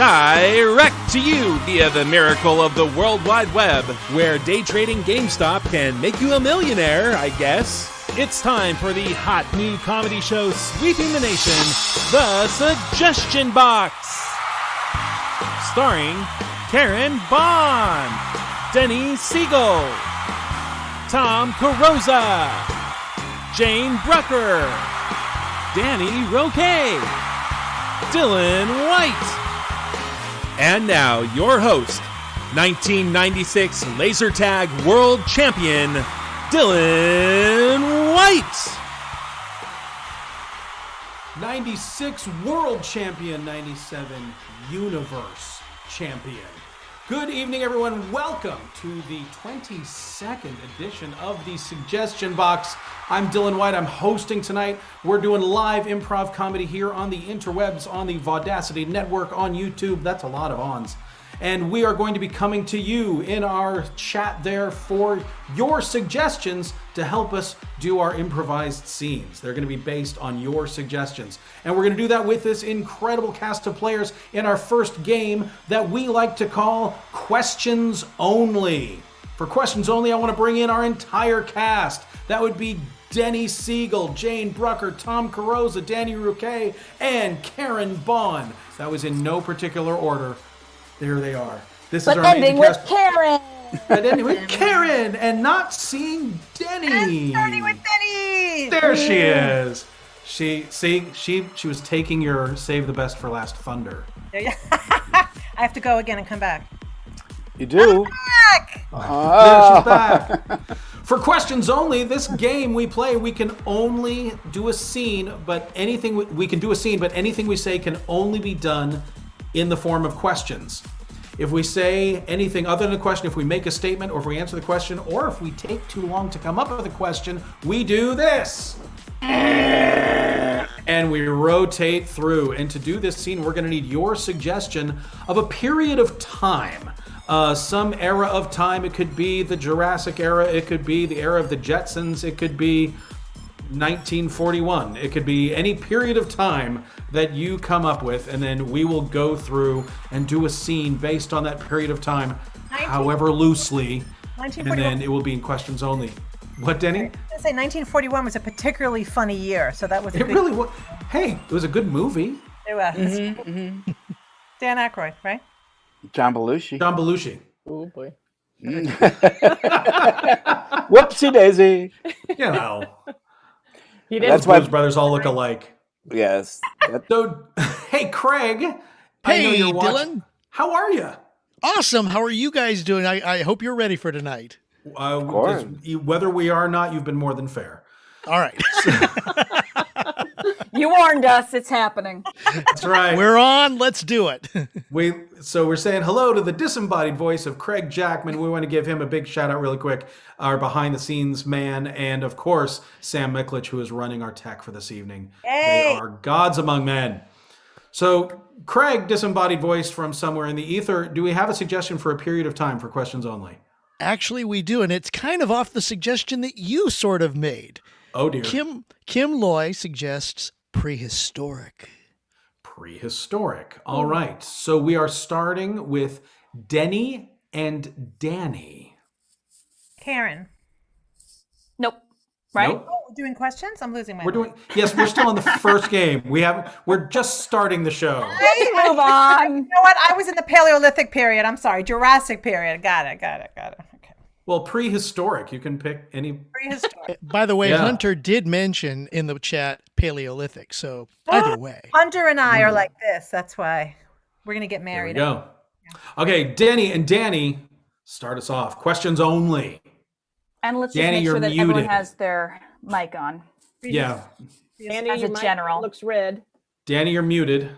Direct to you via the miracle of the World Wide Web, where day trading GameStop can make you a millionaire, I guess. It's time for the hot new comedy show sweeping the nation, The Suggestion Box. Starring Karen Bond, Denny Siegel, Tom Carosa, Jane Brucker, Danny Roque, Dylan White. And now, your host, 1996 Laser Tag World Champion, Dylan White. 96 World Champion, 97 Universe Champion. Good evening, everyone. Welcome to the 22nd edition of the Suggestion Box. I'm Dylan White. I'm hosting tonight. We're doing live improv comedy here on the interwebs, on the Vaudacity Network, on YouTube. That's a lot of ons. And we are going to be coming to you in our chat there for your suggestions to help us do our improvised scenes. They're going to be based on your suggestions. And we're going to do that with this incredible cast of players in our first game that we like to call Questions Only. For Questions Only, I want to bring in our entire cast. That would be Denny Siegel, Jane Brucker, Tom Carosa, Danny Roque, and Karen Bond. That was in no particular order. There they are. This but is our ending with Karen. But ending with Karen and not seeing Denny. And starting with Denny. There she is. She was taking your save the best for last thunder. I have to go again and come back. You do. I'm back. There she's back. For Questions Only, this game we play, we can only do a scene, but anything we can do a scene, but anything we say can only be done in the form of questions. If we say anything other than a question, if we make a statement, or if we answer the question, or if we take too long to come up with a question, we do this. And we rotate through. And to do this scene, we're going to need your suggestion of a period of time. Some era of time. It could be the Jurassic era. It could be the era of the Jetsons. It could be 1941. It could be any period of time that you come up with, and then we will go through and do a scene based on that period of time, however loosely, and then it will be in Questions Only. What, Denny? I was going to say 1941 was a particularly funny year, so that was a It really was. Hey, it was a good movie. It was. Dan Aykroyd, right? John Belushi. John Belushi. Oh boy. Whoopsie daisy. You know. He did. That's why his brothers all look alike. Yes. So, hey, Craig. I know Hey, you're watching. Dylan. How are you? Awesome. How are you guys doing? I hope you're ready for tonight. course. Whether we are or not, you've been more than fair. All right. You warned us. It's happening. That's right. We're on. Let's do it. So we're saying hello to the disembodied voice of Craig Jackman. We want to give him a big shout out really quick. Our behind the scenes man, and of course, Sam Miklich, who is running our tech for this evening. Hey. They are gods among men. So Craig, disembodied voice from somewhere in the ether, do we have a suggestion for a period of time for Questions Only? Actually, we do. And it's kind of off the suggestion that you sort of made. Oh dear. Kim Loy suggests prehistoric. Prehistoric. All right. So we are starting with Denny and Danny. Karen. Nope. Right? Nope. Oh, we're doing questions? I'm losing my Yes, we're still in the first game. We're just starting the show. Let's move on. You know what? I was in the Paleolithic period. I'm sorry. Jurassic period. Got it. Okay. Well, prehistoric. You can pick any. Prehistoric. By the way, Yeah. Hunter did mention in the chat Paleolithic. So either way. Hunter and I are like this. That's why we're going to get There we married. go. Okay, Denny and Danny, start us off. Questions only. And let's Danny, just make you're sure that everyone muted. has their mic on. Yeah. Andy, As a your mic general. looks red. Danny, you're muted.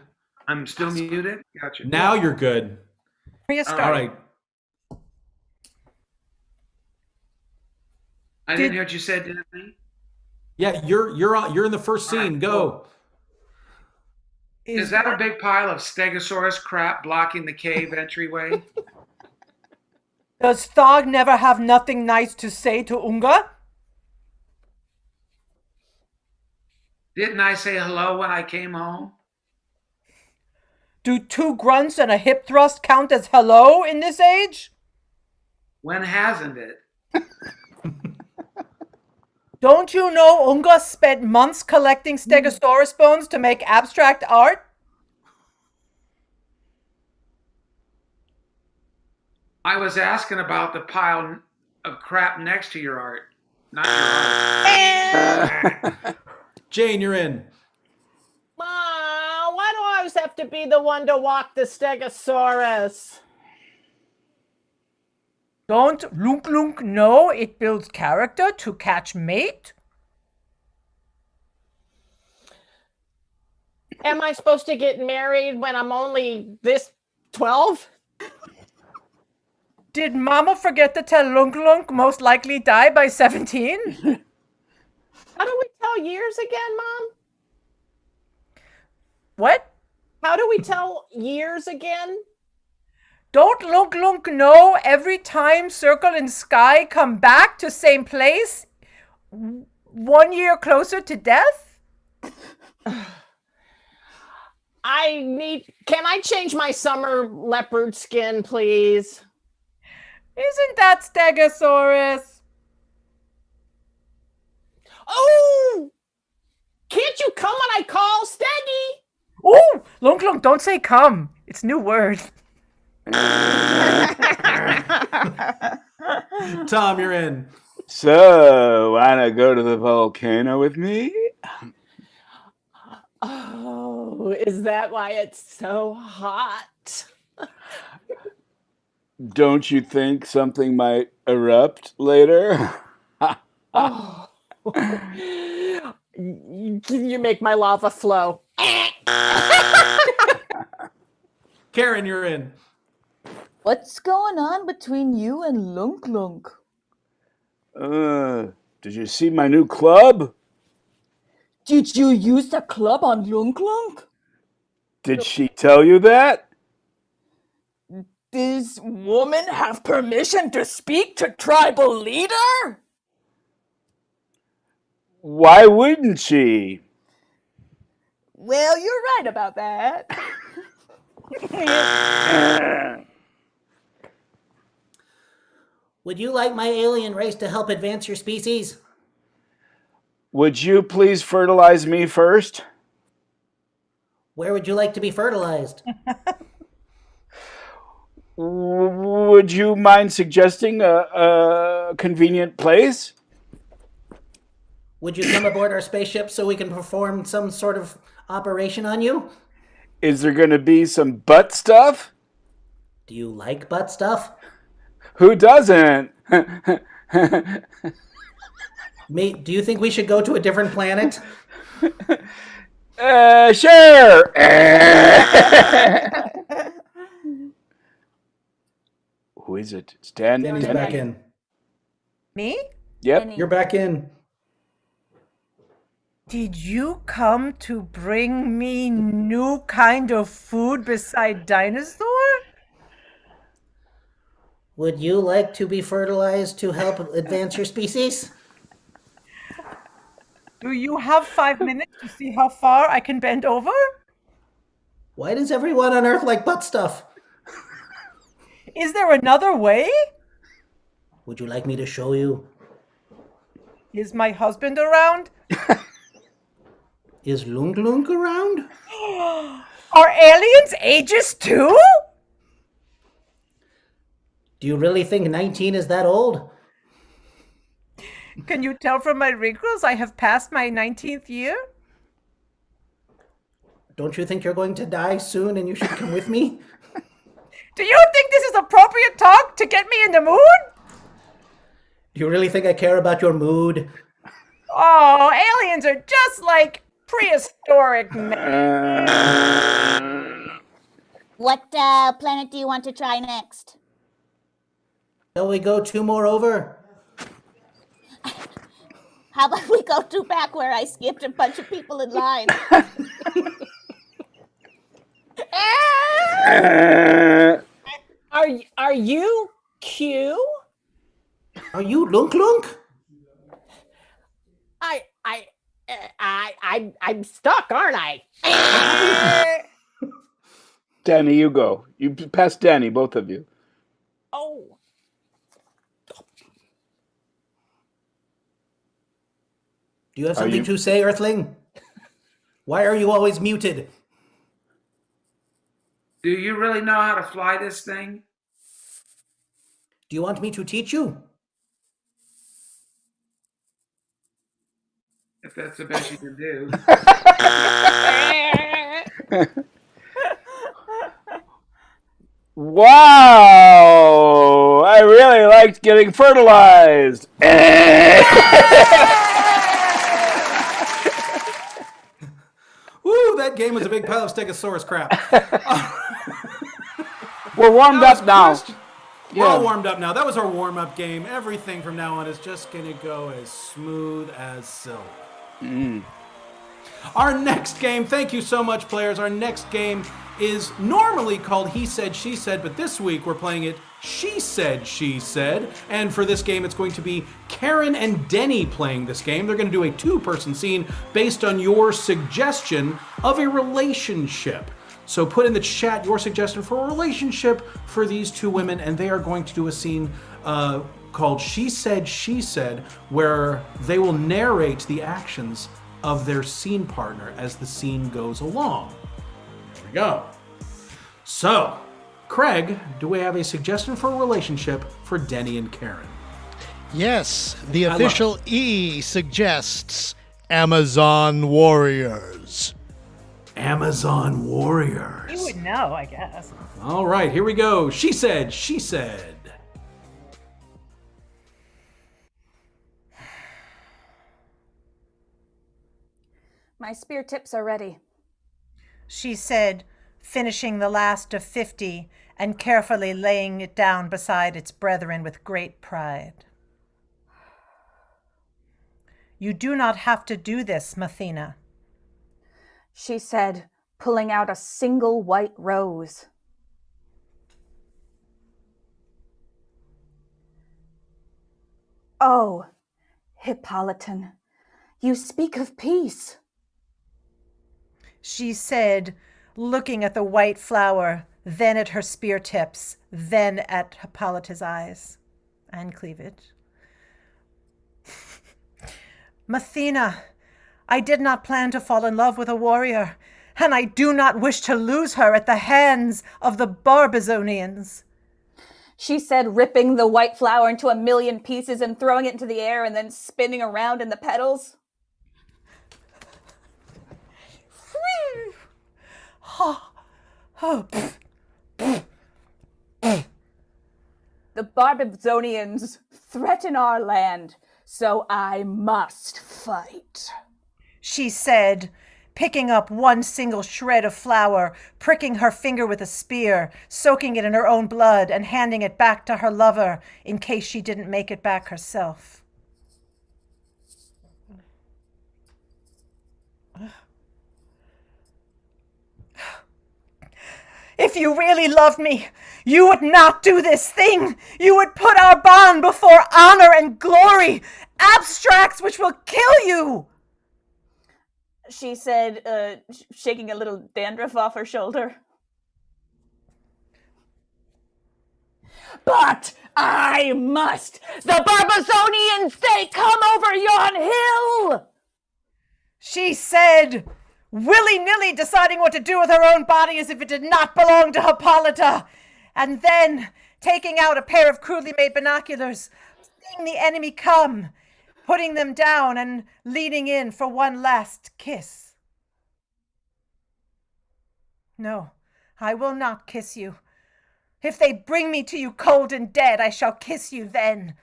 I'm still muted? Gotcha. Now you're good. Prehistoric. All right. I didn't hear what you said, didn't I? Yeah, you're in the first scene. right, Go. Is that a big pile of Stegosaurus crap blocking the cave entryway? Does Thog never have nothing nice to say to Unga? Didn't I say hello when I came home? Do 2 grunts and a hip thrust count as hello in this age? When hasn't it? Don't you know Unga spent months collecting Stegosaurus bones to make abstract art? I was asking about the pile of crap next to your art, not your art. Jane, you're in. Why do I always have to be the one to walk the Stegosaurus? Don't Lunk Lunk know it builds character to catch mate? Am I supposed to get married when I'm only this 12? Did Mama forget to tell Lunk Lunk most likely die by 17? How do we tell years again, Mom? What? How do we tell years again? Don't Lunk Lunk know every time Circle and Sky come back to same place 1 year closer to death? Can I change my summer leopard skin, please? Isn't that Stegosaurus? Oh! Can't you come when I call, Steggy? Oh, Lunk Lunk, don't say come. It's new word. Tom, you're in. So, wanna go to the volcano with me? Oh, is that why it's so hot? Don't you think something might erupt later? Oh. You make my lava flow. Karen, you're in. What's going on between you and Lunk Lunk? Did you see my new club? Did you use the club on Lunk Lunk? Did she tell you that? Does woman have permission to speak to tribal leader? Why wouldn't she? Well, you're right about that. Would you like my alien race to help advance your species? Would you please fertilize me first? Where would you like to be fertilized? Would you mind suggesting a convenient place? Would you come aboard our spaceship so we can perform some sort of operation on you? Is there going to be some butt stuff? Do you like butt stuff? Who doesn't? Mate, do you think we should go to a different planet? Sure. Who is it? It's Dan. Danny's Dan. back in. Me? Yep. You're back in. Did you come to bring me new kind of food beside dinosaur? Would you like to be fertilized to help advance your species? Do you have 5 minutes to see how far I can bend over? Why does everyone on Earth like butt stuff? Is there another way? Would you like me to show you? Is my husband around? Is Lunk Lunk around? Are aliens ages too? Do you really think 19 is that old? Can you tell from my wrinkles I have passed my 19th year? Don't you think you're going to die soon and you should come with me? Do you think this is appropriate talk to get me in the mood? Do you really think I care about your mood? Oh, aliens are just like prehistoric men. What planet do you want to try next? Shall we go 2 more over? How about we go to back where I skipped a bunch of people in line? Are you Q? Are you Lunk Lunk? I'm stuck, aren't I? Danny, you go. You pass Danny, both of you. Oh. Do you have something to say, Earthling? Why are you always muted? Do you really know how to fly this thing? Do you want me to teach you? If that's the best you can do. Wow! I really liked getting fertilized. Woo, that game was a big pile of Stegosaurus crap. We're warmed up now. We're all warmed up now. That was our warm-up game. Everything from now on is just going to go as smooth as silk. Our next game, thank you so much, players. Our next game is normally called He Said, She Said, but this week we're playing it She Said, She Said. And for this game, it's going to be Karen and Denny playing this game. They're going to do a two-person scene based on your suggestion of a relationship. So put in the chat your suggestion for a relationship for these two women, and they are going to do a scene called She Said, She Said, where they will narrate the actions of their scene partner as the scene goes along. There we go. So, Craig, do we have a suggestion for a relationship for Denny and Karen? Yes, the official E suggests Amazon Warriors. Amazon Warriors. You would know, I guess. All right, here we go. She said, she said. My spear tips are ready. She said, finishing the last of 50 and carefully laying it down beside its brethren with great pride. You do not have to do this, Mathena. She said, pulling out a single white rose. Oh, Hippolyton, you speak of peace. She said, looking at the white flower, then at her spear tips, then at Hippolyta's eyes and cleavage. Mathena, I did not plan to fall in love with a warrior, and I do not wish to lose her at the hands of the Barbizonians. She said, ripping the white flower into a million pieces and throwing it into the air and then spinning around in the petals. The Barbizonians threaten our land, so I must fight. She said, picking up one single shred of flour, pricking her finger with a spear, soaking it in her own blood, and handing it back to her lover in case she didn't make it back herself. If you really loved me, you would not do this thing. You would put our bond before honor and glory, abstracts which will kill you. She said, shaking a little dandruff off her shoulder. But I must! The Barbizonians, they come over yon hill! She said, willy-nilly deciding what to do with her own body as if it did not belong to Hippolyta, and then taking out a pair of crudely made binoculars, seeing the enemy come, putting them down and leaning in for one last kiss. No, I will not kiss you. If they bring me to you cold and dead, I shall kiss you then.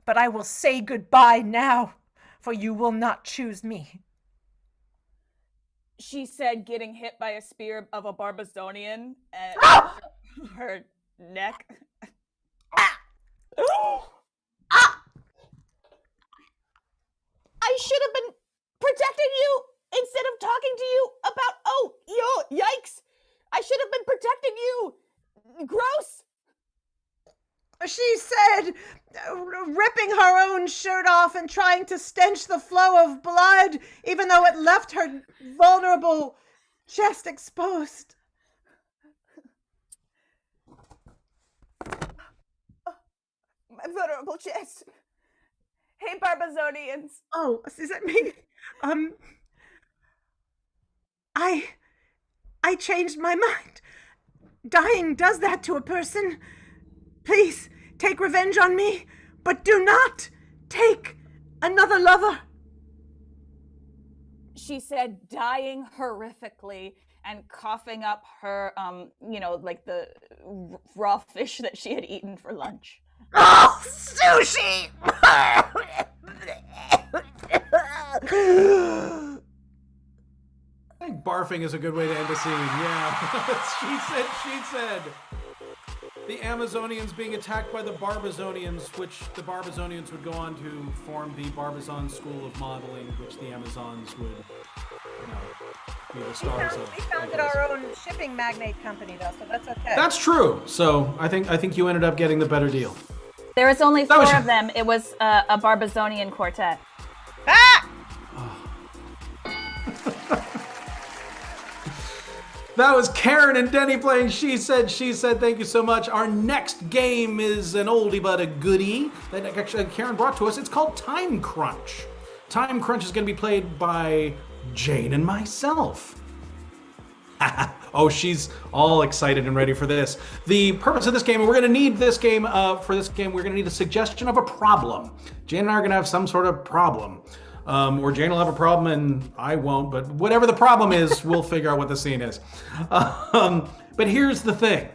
But I will say goodbye now, for you will not choose me. She said, getting hit by a spear of a Barbizonian at her neck. I should have been protecting you instead of talking to you about, yikes! I should have been protecting you! Gross! She said, ripping her own shirt off and trying to stench the flow of blood, even though it left her vulnerable chest exposed. my vulnerable chest. Hey, Barbazonians. Oh, is that me? I changed my mind. Dying does that to a person. Please, take revenge on me, but do not take another lover. She said, dying horrifically and coughing up her, like the raw fish that she had eaten for lunch. Oh, sushi! I think barfing is a good way to end a scene. Yeah. She said. The Amazonians being attacked by the Barbazonians, which the Barbazonians would go on to form the Barbizon School of Modeling, which the Amazons would, be the stars of. We founded our own shipping magnate company, though, so that's okay. That's true. So I think you ended up getting the better deal. There was only four of them. It was a Barbazonian quartet. Ah! That was Karen and Denny playing She Said, She Said. Thank you so much. Our next game is an oldie but a goodie that actually Karen brought to us. It's called Time Crunch. Time Crunch is going to be played by Jane and myself. Oh, she's all excited and ready for this. The purpose of this game, and we're going to need this game, we're going to need a suggestion of a problem. Jane and I are going to have some sort of problem. Or Jane will have a problem and I won't, but whatever the problem is, we'll figure out what the scene is. But here's the thing.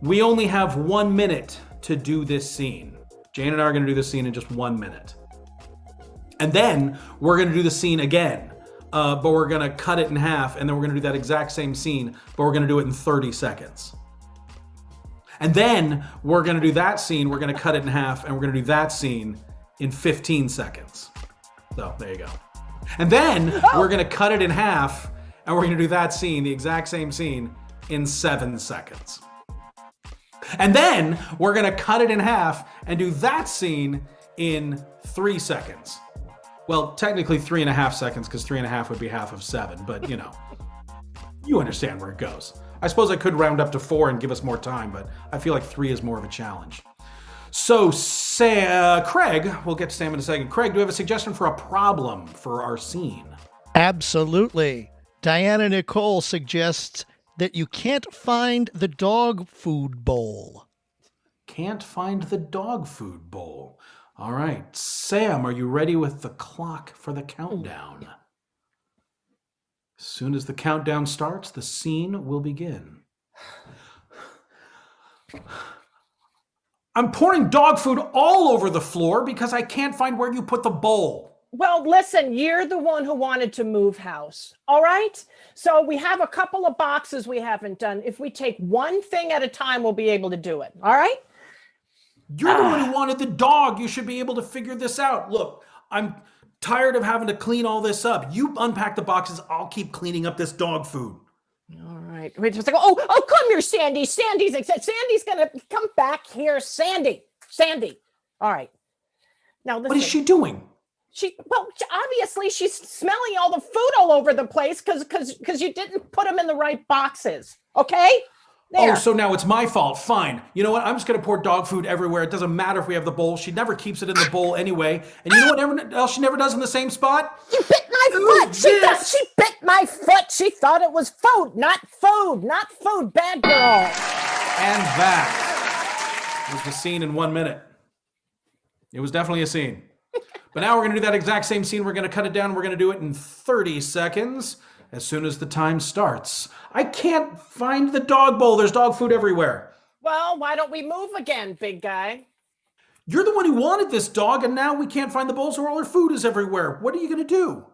We only have 1 minute to do this scene. Jane and I are going to do this scene in just 1 minute. And then we're going to do the scene again, but we're going to cut it in half, and then we're going to do that exact same scene, but we're going to do it in 30 seconds. And then we're going to do that scene, we're going to cut it in half, and we're going to do that scene in 15 seconds. So there you go. And then we're going to cut it in half, and we're going to do that scene, the exact same scene, in 7 seconds. And then we're going to cut it in half and do that scene in 3 seconds. Well, technically 3.5 seconds, because 3.5 would be half of 7, but you understand where it goes. I suppose I could round up to 4 and give us more time, but I feel like 3 is more of a challenge. So, Craig, we'll get to Sam in a second. Craig, do you have a suggestion for a problem for our scene? Absolutely. Diana Nicole suggests that you can't find the dog food bowl. Can't find the dog food bowl. All right. Sam, are you ready with the clock for the countdown? As soon as the countdown starts, the scene will begin. I'm pouring dog food all over the floor because I can't find where you put the bowl. Well, listen, you're the one who wanted to move house. All right. So we have a couple of boxes we haven't done. If we take one thing at a time, we'll be able to do it. All right. You're the one who wanted the dog. You should be able to figure this out. Look, I'm tired of having to clean all this up. You unpack the boxes. I'll keep cleaning up this dog food. All right. Wait just a second. Oh, come here, Sandy. Sandy's going to come back here. Sandy. All right. Now, listen. What is she doing? Obviously she's smelling all the food all over the place because you didn't put them in the right boxes. Okay? There. Oh, so now it's my fault. Fine. You know what? I'm just going to pour dog food everywhere. It doesn't matter if we have the bowl. She never keeps it in the bowl anyway. And you know what else she never does in the same spot? You bit my foot. She bit my foot. She thought it was food, not food. Bad girl. And that was the scene in 1 minute. It was definitely a scene. But now we're going to do that exact same scene. We're going to cut it down. We're going to do it in 30 seconds. As soon as the time starts. I can't find the dog bowl. There's dog food everywhere. Well, why don't we move again, big guy? You're the one who wanted this dog, and now we can't find the bowl, so all our food is everywhere. What are you going to do?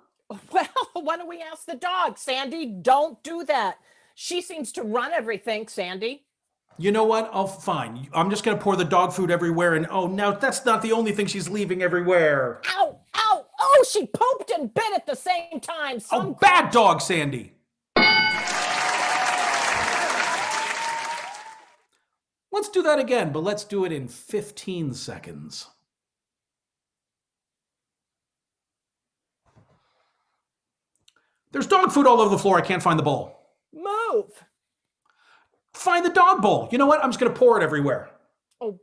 Well, why don't we ask the dog? Sandy, don't do that. She seems to run everything, Sandy. You know what? Oh, fine. I'm just going to pour the dog food everywhere, and now that's not the only thing she's leaving everywhere. Ow! Oh, she pooped and bit at the same time. Bad dog, Sandy. Let's do that again, but let's do it in 15 seconds. There's dog food all over the floor. I can't find the bowl. Move. Find the dog bowl. You know what? I'm just going to pour it everywhere. Oh,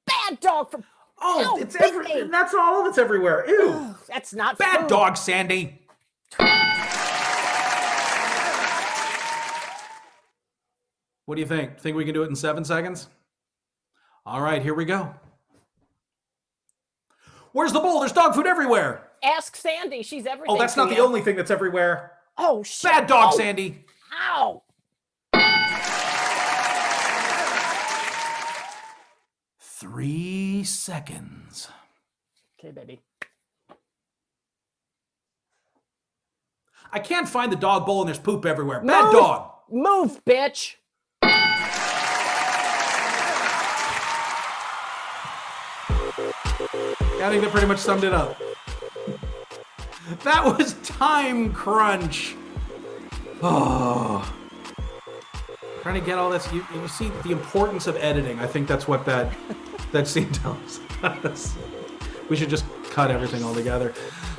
bad bad dog from. Oh, Ow, it's bit me. that's all that's everywhere. Ew. Ugh, that's not Bad food. dog, Sandy. What do you think? Think we can do it in 7 seconds? All right, here we go. Where's the bowl? There's dog food everywhere. Ask Sandy. She's everything. Oh, that's to not the you. only thing that's everywhere. Oh, shit. Bad dog, Oh, Sandy. Ow. 3 seconds. Okay, baby. I can't find the dog bowl and there's poop everywhere. Bad dog. Move, bitch. I think that pretty much summed it up. That was Time Crunch. Oh. Trying to get all this. You see the importance of editing. I think that's what that scene tells us. We should just cut everything all together.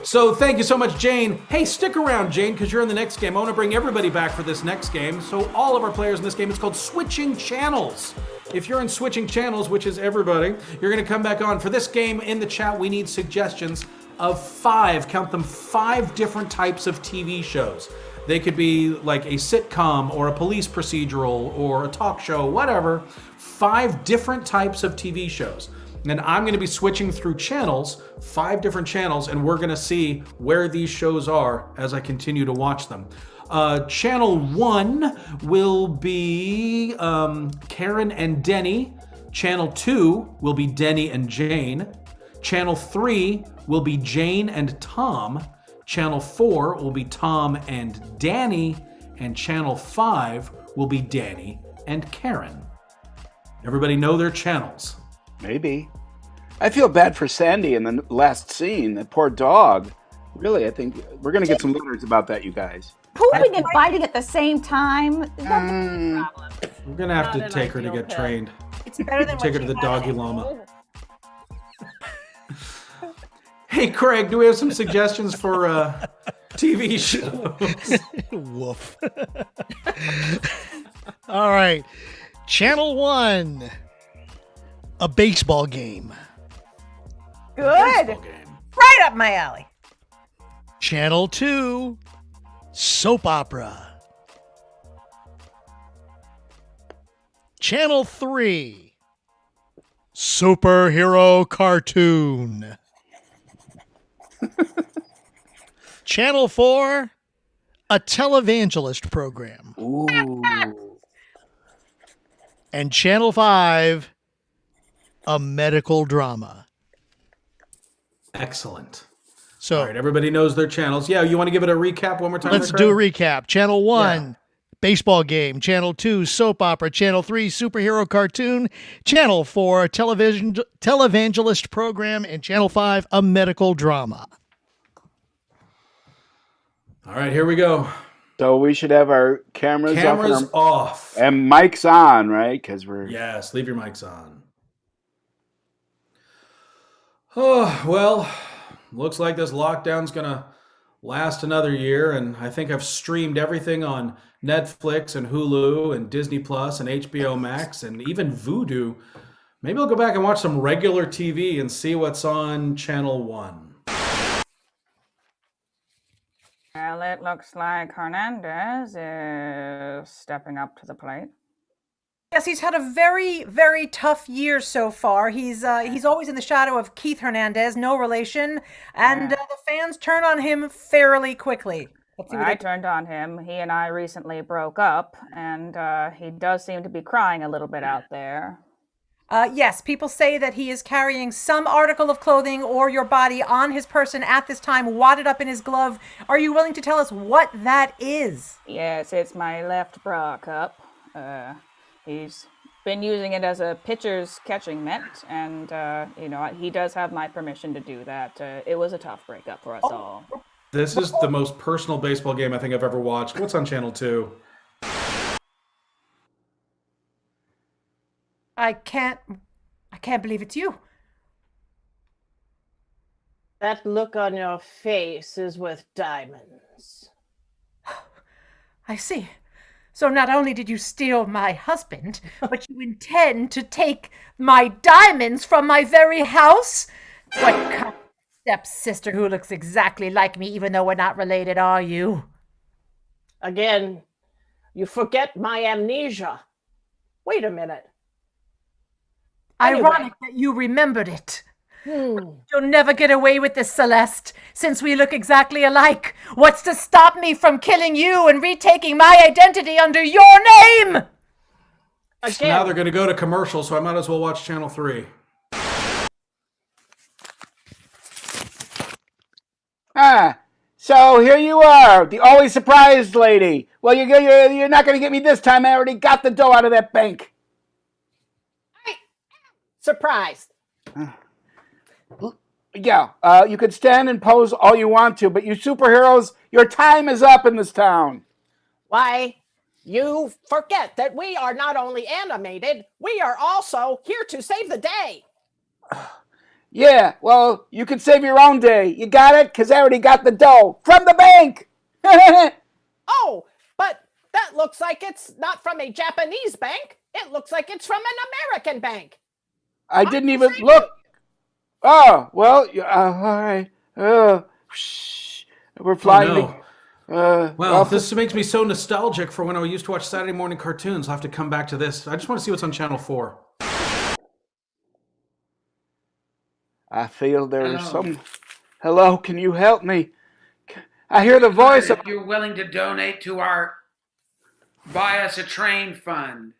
So thank you so much, Jane. Hey, stick around, Jane, because you're in the next game. I want to bring everybody back for this next game. So all of our players in this game, it's called Switching Channels. If you're in Switching Channels, which is everybody, you're going to come back on. For this game, in the chat, we need suggestions of 5, count them, 5 different types of TV shows. They could be like a sitcom or a police procedural or a talk show, whatever. 5 different types of TV shows. And I'm going to be switching through channels, 5 different channels, and we're going to see where these shows are as I continue to watch them. Channel 1 will be Karen and Denny. Channel 2 will be Denny and Jane. Channel 3 will be Jane and Tom. Channel 4 will be Tom and Danny. And Channel 5 will be Danny and Karen. Everybody know their channels. Maybe. I feel bad for Sandy in the last scene. That poor dog. Really, I think we're going to get some letters about that, you guys. Pooping and biting at the same time. That's a problem. We're going to have Not to an take her to ideal get pet. trained. It's better than Take her what to she the had. doggy llama. Hey, Craig, do we have some suggestions for TV shows? Woof. All right. Channel 1. A baseball game. Good. Baseball game. Right up my alley. Channel 2. Soap opera. Channel 3. Superhero cartoon. Channel 4. A televangelist program. Ooh. And Channel 5. A medical drama. Excellent. So All right, everybody knows their channels. Yeah, you want to give it a recap one more time? let's there, do a Craig? recap. Channel 1, Yeah. baseball game. Channel 2, soap opera. Channel 3, superhero cartoon. Channel 4, a televangelist program. And Channel 5, a medical drama. All right, here we go. So we should have our cameras, Cameras off. and mics on, right? Because we're Yes, leave your mics on. Oh, well, looks like this lockdown's going to last another year, and I think I've streamed everything on Netflix and Hulu and Disney Plus and HBO Max and even Vudu. Maybe I'll go back and watch some regular TV and see what's on Channel 1. Well, it looks like Hernandez is stepping up to the plate. Yes, he's had a very, very tough year so far. He's always in the shadow of Keith Hernandez, no relation, and the fans turn on him fairly quickly. Let's see what I they- turned on him. He and I recently broke up, and he does seem to be crying a little bit out there. Yes, people say that he is carrying some article of clothing or your body on his person at this time, wadded up in his glove. Are you willing to tell us what that is? Yes, it's my left bra cup. He's been using it as a pitcher's catching mitt, and he does have my permission to do that. It was a tough breakup for us all. This is the most personal baseball game I think I've ever watched. What's on Channel 2? I can't believe it's you. That look on your face is with diamonds. I see. So not only did you steal my husband, but you intend to take my diamonds from my very house? What kind of stepsister who looks exactly like me, even though we're not related, are you? Again, you forget my amnesia. Wait a minute. Anyway. Ironic that you remembered it. You'll never get away with this, Celeste, since we look exactly alike. What's to stop me from killing you and retaking my identity under your name? Again. Now they're going to go to commercial, so I might as well watch Channel 3. So here you are, the always surprised lady. Well, you're not going to get me this time. I already got the dough out of that bank. Surprised. Yeah, you could stand and pose all you want to, but you superheroes, your time is up in this town. Why, you forget that we are not only animated, we are also here to save the day. Yeah, well, you can save your own day. You got it? Because I already got the dough from the bank. Oh, but that looks like it's not from a Japanese bank. It looks like it's from an American bank. I didn't even look. Oh, well, all right. We're flying. Oh, no. Well, this makes me so nostalgic for when I used to watch Saturday morning cartoons. I'll have to come back to this. I just want to see what's on Channel 4. I feel there's some... Hello, can you help me? I hear the voice of... If you're willing to donate to our Buy Us a Train fund.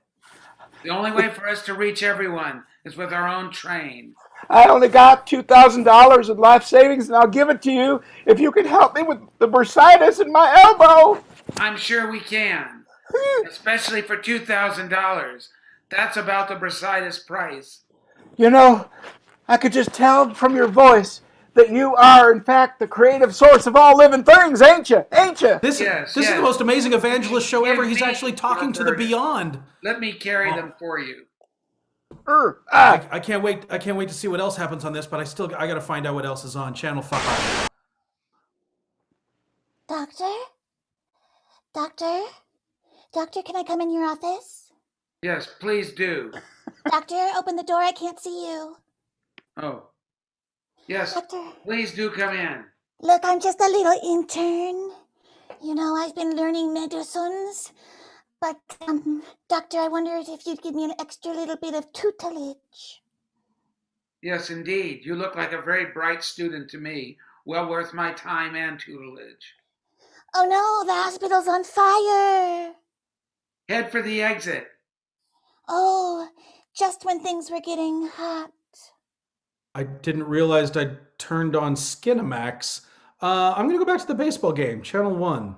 The only way for us to reach everyone is with our own train. I only got $2,000 in life savings, and I'll give it to you if you can help me with the bursitis in my elbow. I'm sure we can, especially for $2,000. That's about the bursitis price. You know, I could just tell from your voice that you are, in fact, the creative source of all living things, ain't you? Ain't you? This is the most amazing evangelist show ever. He's actually talking to the beyond. Let me carry them for you. I can't wait. I can't wait to see what else happens on this, but I got to find out what else is on Channel 5. Doctor? Doctor, can I come in your office? Yes, please do. Doctor, open the door. I can't see you. Oh. Yes, Doctor. Please do come in. Look, I'm just a little intern. You know, I've been learning medicines. But, Doctor, I wonder if you'd give me an extra little bit of tutelage. Yes, indeed. You look like a very bright student to me. Well worth my time and tutelage. Oh no, the hospital's on fire. Head for the exit. Oh, just when things were getting hot. I didn't realize I turned on Skinamax. I'm going to go back to the baseball game, Channel 1.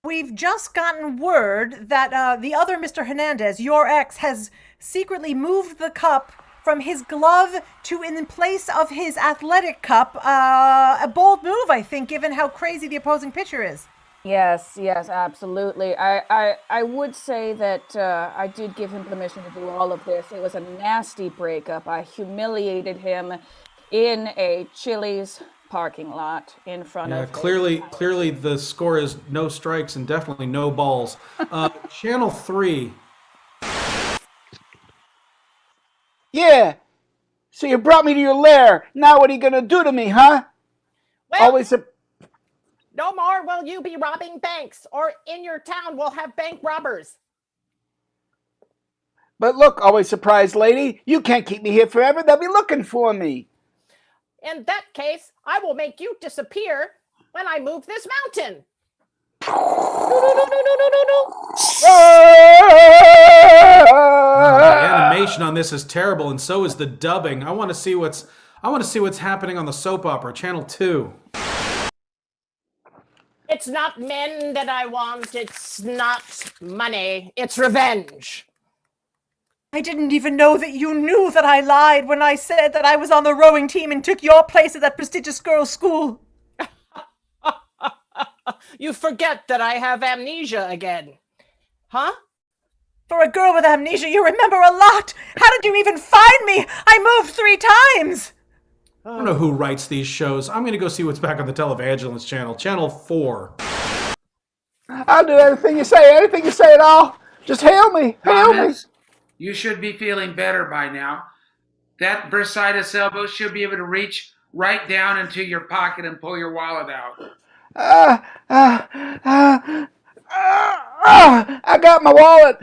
We've just gotten word that the other Mr. Hernandez, your ex, has secretly moved the cup from his glove to in place of his athletic cup. A bold move, I think, given how crazy the opposing pitcher is. Yes, absolutely. I would say that I did give him permission to do all of this. It was a nasty breakup. I humiliated him in a Chili's parking lot in front of clearly the score is no strikes and definitely no balls. Channel 3. Yeah. So you brought me to your lair. Now what are you going to do to me, huh? Well, no more will you be robbing banks, or in your town we'll have bank robbers. But look, always surprised lady, you can't keep me here forever. They'll be looking for me. In that case, I will make you disappear when I move this mountain. The animation on this is terrible, and so is the dubbing. I want to see what's happening on the soap opera, Channel 2. It's not men that I want. It's not money. It's revenge. I didn't even know that you knew that I lied when I said that I was on the rowing team and took your place at that prestigious girls' school. You forget that I have amnesia again. Huh? For a girl with amnesia, you remember a lot. How did you even find me? I moved 3 times. I don't know who writes these shows. I'm going to go see what's back on the Televangelist channel, Channel 4. I'll do anything you say at all. Just hail me. Thomas, you should be feeling better by now. That bursitis elbow should be able to reach right down into your pocket and pull your wallet out. I got my wallet.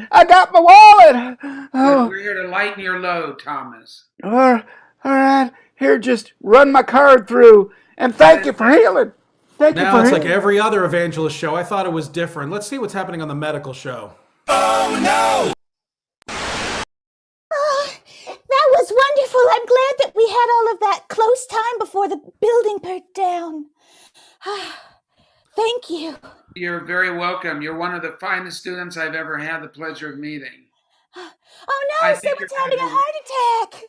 We're here to lighten your load, Thomas. All right. Here, just run my card through. And thank you for healing. Now it's like every other evangelist show. I thought it was different. Let's see what's happening on the medical show. Oh, no! That was wonderful. I'm glad that we had all of that close time before the building burnt down. Thank you. You're very welcome. You're one of the finest students I've ever had the pleasure of meeting. Oh no, someone's having a heart attack.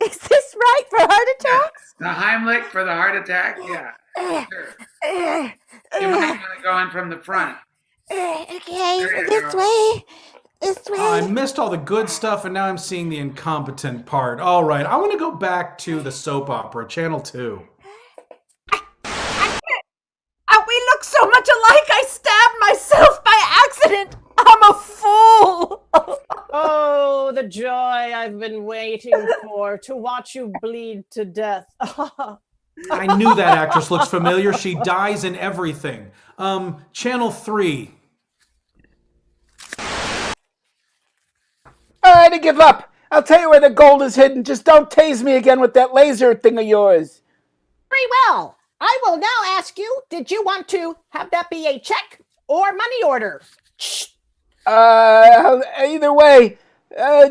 Is this right for heart attacks? The Heimlich for the heart attack? Yeah. Sure. You might want to go in from the front. Okay, this way. I missed all the good stuff, and now I'm seeing the incompetent part. All right, I want to go back to the soap opera, Channel 2. We look so much alike, I stabbed myself by accident. I'm a fool. Oh, the joy I've been waiting for, to watch you bleed to death. I knew that actress looks familiar. She dies in everything. Channel 3. All right, I give up. I'll tell you where the gold is hidden. Just don't tase me again with that laser thing of yours. Very well. I will now ask you, did you want to have that be a check or money order? Either way,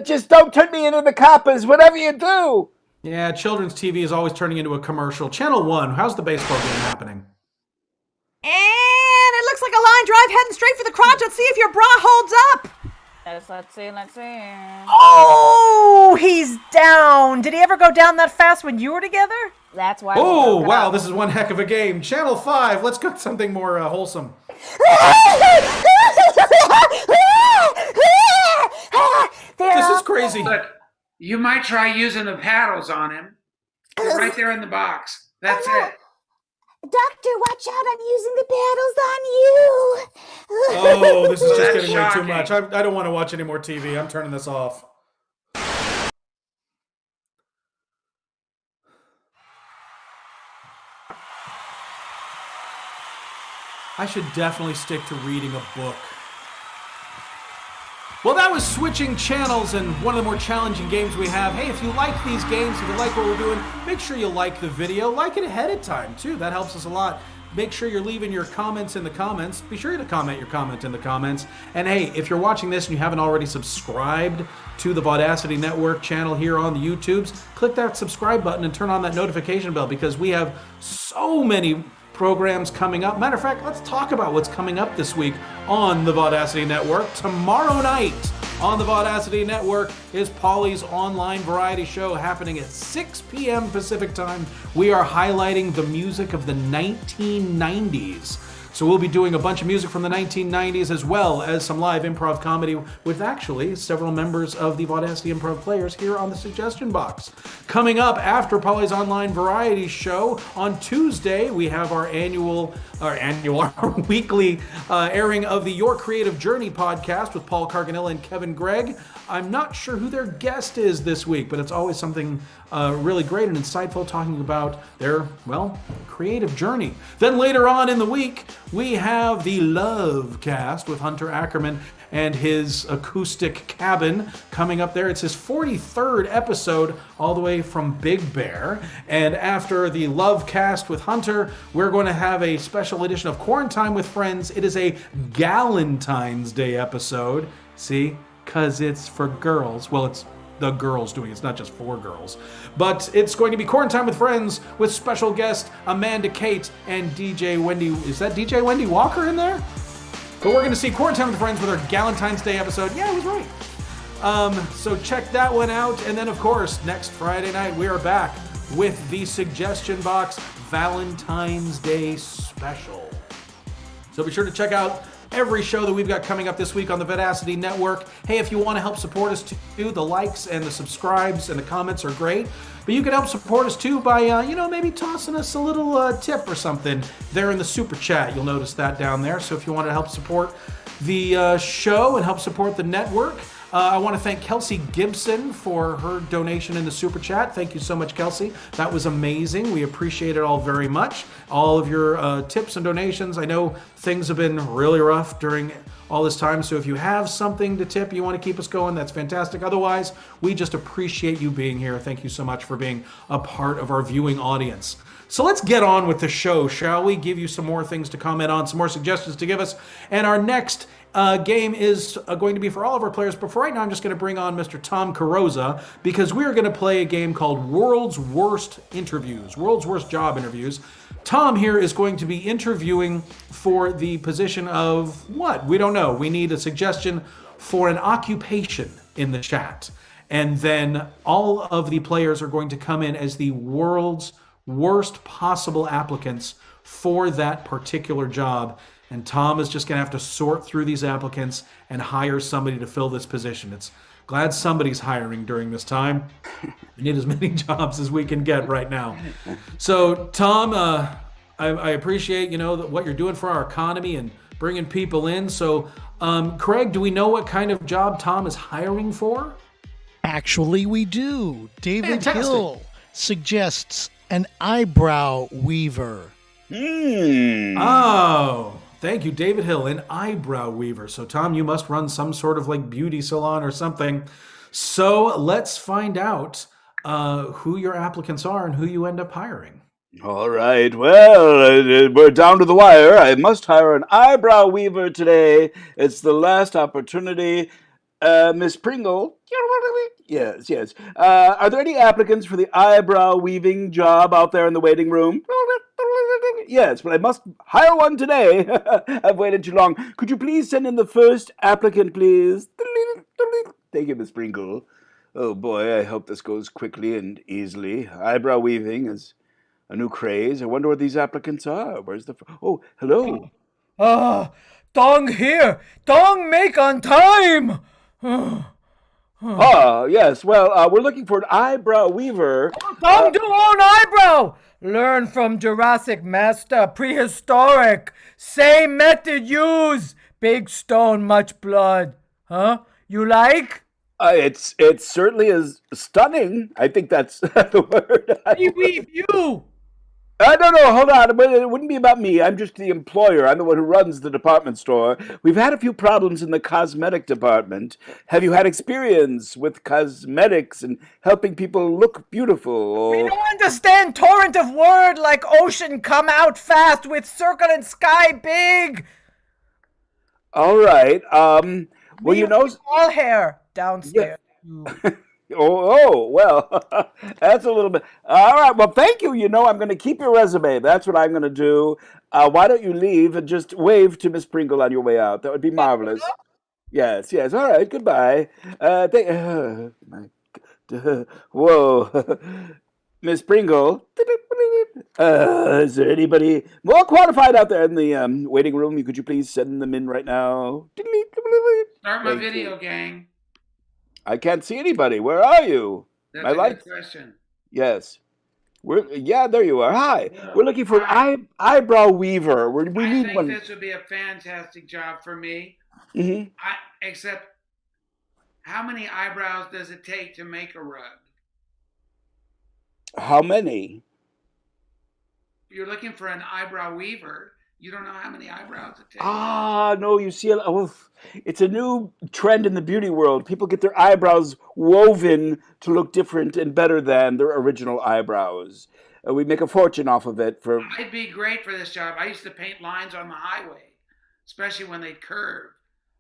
just don't turn me into the coppers, whatever you do. Yeah, children's TV is always turning into a commercial. Channel 1, how's the baseball game happening? And it looks like a line drive heading straight for the crotch. Let's see if your bra holds up. Let's see. Oh, he's down. Did he ever go down that fast when you were together? That's why. Oh, wow, this is one heck of a game. Channel 5, let's go something more wholesome. This is crazy. Look, you might try using the paddles on him. They're right there in the box. That's it. Doctor, watch out, I'm using the paddles on you. Oh, this is just That's getting way too shocking. much. I don't want to watch any more TV. I'm turning this off. I should definitely stick to reading a book. Well, that was switching channels and one of the more challenging games we have. Hey, if you like these games, if you like what we're doing, make sure you like the video. Like it ahead of time, too. That helps us a lot. Make sure you're leaving your comments in the comments. Be sure to comment your comment in the comments. And hey, if you're watching this and you haven't already subscribed to the Vaudacity Network channel here on the YouTubes, click that subscribe button and turn on that notification bell because we have so many programs coming up. Matter of fact, let's talk about what's coming up this week on the Vaudacity Network. Tomorrow night on the Vaudacity Network is Polly's online variety show happening at 6 p.m. Pacific time. We are highlighting the music of the 1990s. So we'll be doing a bunch of music from the 1990s as well as some live improv comedy with actually several members of the Vaudacity Improv Players here on the suggestion box. Coming up after Polly's online variety show on Tuesday, we have our weekly airing of the Your Creative Journey podcast with Paul Carganilla and Kevin Gregg. I'm not sure who their guest is this week, but it's always something really great and insightful talking about their, well, creative journey. Then later on in the week, we have the Love Cast with Hunter Ackerman and his acoustic cabin coming up there. It's his 43rd episode all the way from Big Bear. And after the Love Cast with Hunter, we're going to have a special edition of Quarantine with Friends. It is a Galentine's Day episode. See? Because it's for girls. Well, it's the girls doing it. It's not just for girls. But it's going to be Quarantine with Friends with special guest Amanda Kate and DJ Wendy. Is that DJ Wendy Walker in there? But we're going to see Quarantine with Friends with our Galentine's Day episode. Yeah, I was right. So check that one out. And then, of course, next Friday night, we are back with the Suggestion Box Valentine's Day special. So be sure to check out every show that we've got coming up this week on the Vaudacity Network. Hey, if you want to help support us too, the likes and the subscribes and the comments are great. But you can help support us too by, maybe tossing us a little tip or something there in the super chat. You'll notice that down there. So if you want to help support the show and help support the network, I want to thank Kelsey Gibson for her donation in the super chat. Thank you so much, Kelsey. That was amazing. We appreciate it all very much. All of your tips and donations. I know things have been really rough during all this time, so if you have something to tip, you want to keep us going, that's fantastic. Otherwise, we just appreciate you being here. Thank you so much for being a part of our viewing audience. So let's get on with the show, shall we? Give you some more things to comment on, some more suggestions to give us. And our next game is going to be for all of our players. But for right now, I'm just going to bring on Mr. Tom Carosa because we are going to play a game called World's Worst Interviews, World's Worst Job Interviews. Tom here is going to be interviewing for the position of what? We don't know. We need a suggestion for an occupation in the chat. And then all of the players are going to come in as the world's worst possible applicants for that particular job. And Tom is just going to have to sort through these applicants and hire somebody to fill this position. It's glad somebody's hiring during this time. We need as many jobs as we can get right now. So, Tom, I appreciate, what you're doing for our economy and bringing people in. So, Craig, do we know what kind of job Tom is hiring for? Actually, we do. David Fantastic. Hill suggests an eyebrow weaver. Oh, thank you, David Hill, an eyebrow weaver. So, Tom, you must run some sort of beauty salon or something. So let's find out who your applicants are and who you end up hiring. All right. Well, we're down to the wire. I must hire an eyebrow weaver today. It's the last opportunity. Miss Pringle. Yes. Are there any applicants for the eyebrow weaving job out there in the waiting room? Yes, but I must hire one today. I've waited too long. Could you please send in the first applicant, please? Thank you, Miss Pringle. Oh boy, I hope this goes quickly and easily. Eyebrow weaving is a new craze. I wonder what these applicants are. Where's the... Oh, hello. Dong here. Dong make on time. Yes. Well, we're looking for an eyebrow weaver. Dong do own eyebrow. Learn from Jurassic Master. Prehistoric. Same method use. Big stone, much blood. Huh? You like? It certainly is stunning. I think that's the word. We weave you. No, hold on. It wouldn't be about me. I'm just the employer. I'm the one who runs the department store. We've had a few problems in the cosmetic department. Have you had experience with cosmetics and helping people look beautiful? We don't understand torrent of word like ocean come out fast with circle and sky big. All right. Well, all hair downstairs. Yeah. Well, that's a little bit. All right, well, thank you. I'm going to keep your resume. That's what I'm going to do. Why don't you leave and just wave to Miss Pringle on your way out? That would be marvelous. Yes. All right, goodbye. Whoa. Miss Pringle. Is there anybody more qualified out there in the waiting room? Could you please send them in right now? Start my video, gang. I can't see anybody. Where are you? That's a good question. Yes. There you are. Hi. We're looking for an eyebrow weaver. We need one. I think this would be a fantastic job for me. Mm-hmm. Except, how many eyebrows does it take to make a rug? How many? You're looking for an eyebrow weaver. You don't know how many eyebrows it takes. No, you see, it's a new trend in the beauty world. People get their eyebrows woven to look different and better than their original eyebrows. We make a fortune off of it. I'd be great for this job. I used to paint lines on the highway, especially when they'd curve.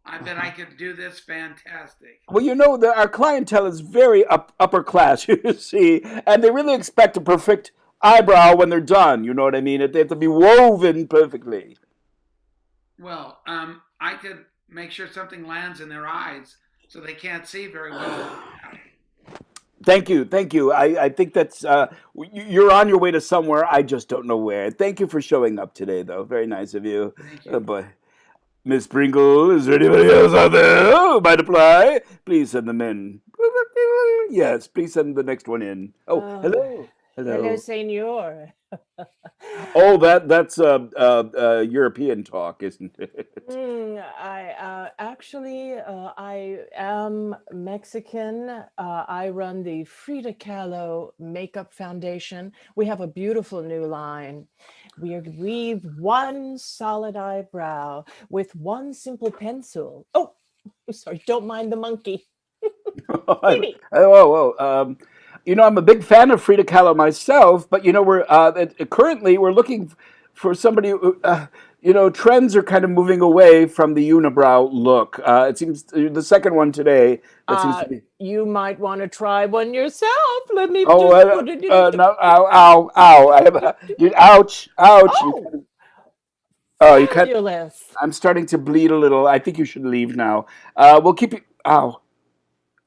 I bet I could do this fantastic. Well, our clientele is very upper class, you see, and they really expect a perfect eyebrow when they're done. You know what I mean? They have to be woven perfectly. Well, I could make sure something lands in their eyes so they can't see very well. Thank you. I think that's you're on your way to somewhere. I just don't know where. Thank you for showing up today, though. Very nice of you. Thank you. Oh boy. Miss Pringle, is there anybody else out there who might apply? Please send them in. Yes, please send the next one in. Oh, hello. Hello, senor. Oh, that's European talk, isn't it? I am Mexican. I run the Frida Kahlo Makeup Foundation. We have a beautiful new line. We weave one solid eyebrow with one simple pencil. Oh, sorry, don't mind the monkey. I'm a big fan of Frida Kahlo myself, but we're currently we're looking for somebody who, trends are kind of moving away from the unibrow look. It seems the second one today that seems to be. You might want to try one yourself. Let me Oh, just put it in. no! Ow! Ow! I have ouch! Ouch! Oh, You cut. fabulous. I'm starting to bleed a little. I think you should leave now. We'll keep you. Ow!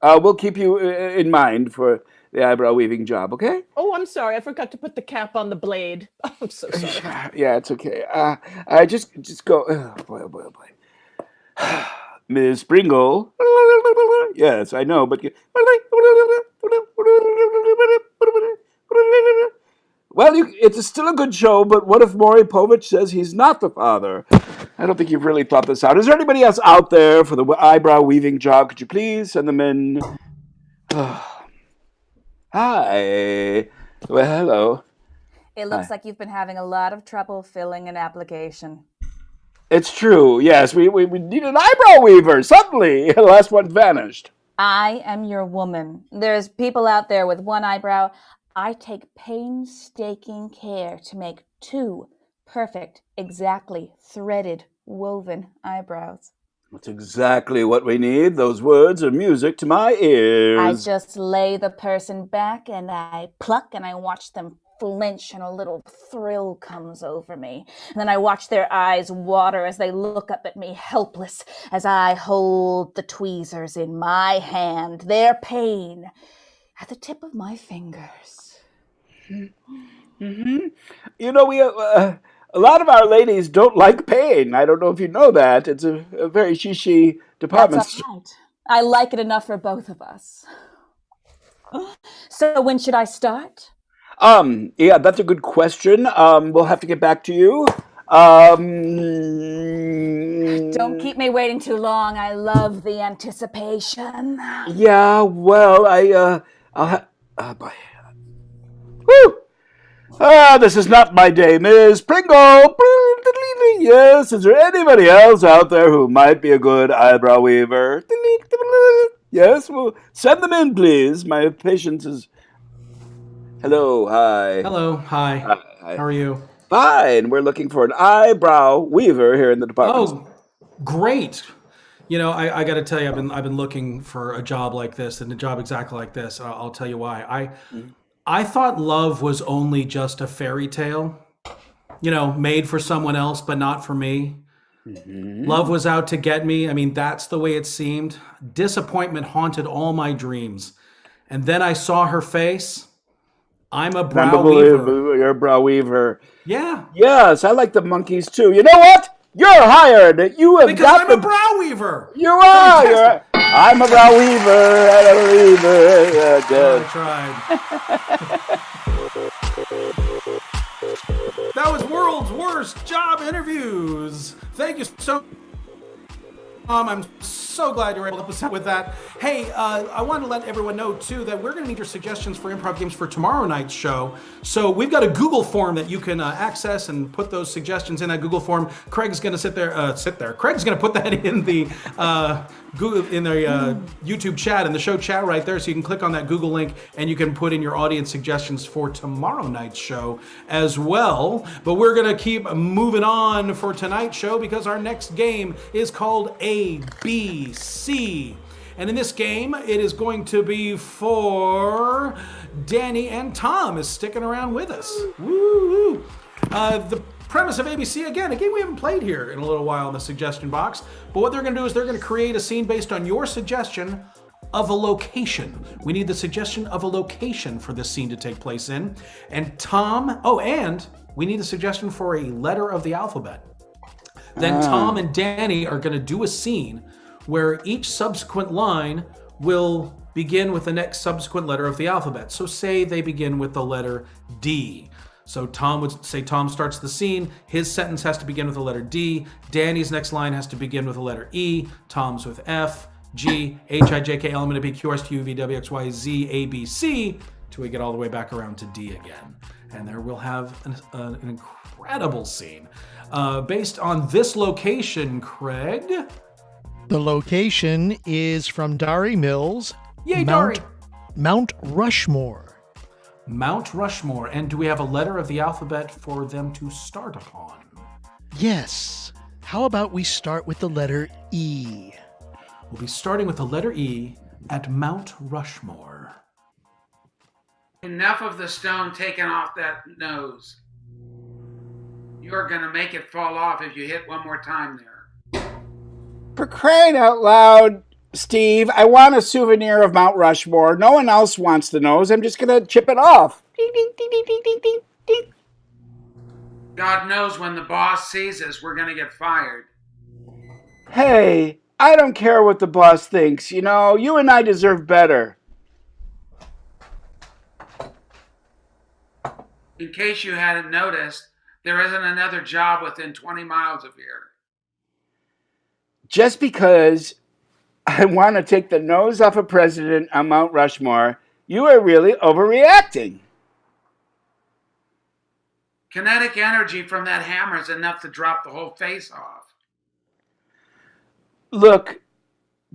We'll keep you in mind for the eyebrow weaving job. Okay? Oh, I'm sorry. I forgot to put the cap on the blade. Oh, I'm so sorry. Yeah, it's okay. I just go. Oh boy! Oh boy! Oh boy! Miss Pringle. Yes, I know, but. Well, it's still a good show, but what if Maury Povich says he's not the father? I don't think you've really thought this out. Is there anybody else out there for the eyebrow weaving job? Could you please send them in? Hi. Well, hello. It looks like you've been having a lot of trouble filling an application. It's true. Yes, we need an eyebrow weaver. Suddenly, the last one vanished. I am your woman. There's people out there with one eyebrow. I take painstaking care to make two perfect, exactly threaded, woven eyebrows. That's exactly what we need. Those words are music to my ears. I just lay the person back and I pluck and I watch them flinch and a little thrill comes over me. And then I watch their eyes water as they look up at me helpless as I hold the tweezers in my hand, their pain at the tip of my fingers. Mm-hmm. We a lot of our ladies don't like pain. I don't know if you know that. It's a very she department. That's all right. I like it enough for both of us. So when should I start? Yeah, that's a good question. We'll have to get back to you. Don't keep me waiting too long. I love the anticipation. Yeah, well, bye. Woo! This is not my day, Miss Pringle. Yes, is there anybody else out there who might be a good eyebrow weaver? Yes, well, send them in, please. My patience is. Hello, hi. Hello, hi. Hi. How are you? Fine. We're looking for an eyebrow weaver here in the department. Oh, great. I got to tell you, I've been looking for a job like this and a job exactly like this. I'll tell you why. I thought love was only just a fairy tale, made for someone else, but not for me. Mm-hmm. Love was out to get me. I mean, that's the way it seemed. Disappointment haunted all my dreams. And then I saw her face. I'm a brow weaver. You're a brow weaver. Yeah. Yes, I like the monkeys too. You know what? You're hired. You have because I'm a brow weaver. You are. I'm a brow weaver. I don't weaver. I tried. That was World's Worst Job Interviews. Thank you so much. I'm so glad you were able to help us out with that. Hey, I want to let everyone know, too, that we're going to need your suggestions for improv games for tomorrow night's show. So we've got a Google form that you can access and put those suggestions in that Google form. Craig's going to sit there. Craig's going to put that in the YouTube chat, in the show chat right there. So you can click on that Google link and you can put in your audience suggestions for tomorrow night's show as well. But we're going to keep moving on for tonight's show because our next game is called ABC. And in this game, it is going to be for Danny and Tom is sticking around with us. Woo-hoo. The premise of ABC, again, a game we haven't played here in a little while in the suggestion box. But what they're going to do is they're going to create a scene based on your suggestion of a location. We need the suggestion of a location for this scene to take place in. And Tom, and we need a suggestion for a letter of the alphabet. Then Tom and Danny are going to do a scene where each subsequent line will begin with the next subsequent letter of the alphabet. So say they begin with the letter D. So Tom would say Tom starts the scene. His sentence has to begin with the letter D. Danny's next line has to begin with the letter E. Tom's with F, G, H, I, J, K, L, M, N, P, Q, R, S, T, U, V, W, X, Y, Z, A, B, C, till we get all the way back around to D again. And there we'll have an incredible scene. Based on this location, Craig. The location is from Dari Mills. Yay, Dari! Mount Rushmore. Mount Rushmore. And do we have a letter of the alphabet for them to start upon? Yes. How about we start with the letter E? We'll be starting with the letter E at Mount Rushmore. Enough of the stone taken off that nose. You're going to make it fall off if you hit one more time there. For crying out loud, Steve, I want a souvenir of Mount Rushmore. No one else wants the nose. I'm just going to chip it off. Ding, ding, ding, ding, ding, ding, ding, ding. God knows when the boss sees us, we're going to get fired. Hey, I don't care what the boss thinks. You know, you and I deserve better. In case you hadn't noticed, there isn't another job within 20 miles of here. Just because I want to take the nose off a president on Mount Rushmore, you are really overreacting. Kinetic energy from that hammer is enough to drop the whole face off. Look,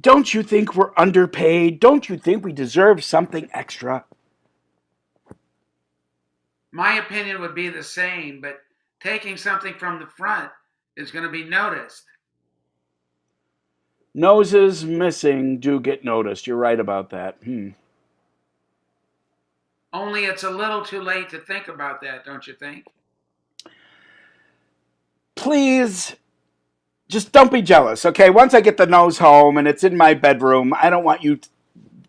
don't you think we're underpaid? Don't you think we deserve something extra? My opinion would be the same, but taking something from the front is going to be noticed. Noses missing do get noticed. You're right about that. Only it's a little too late to think about that, don't you think? Please, just don't be jealous, okay? Once I get the nose home and it's in my bedroom, I don't want you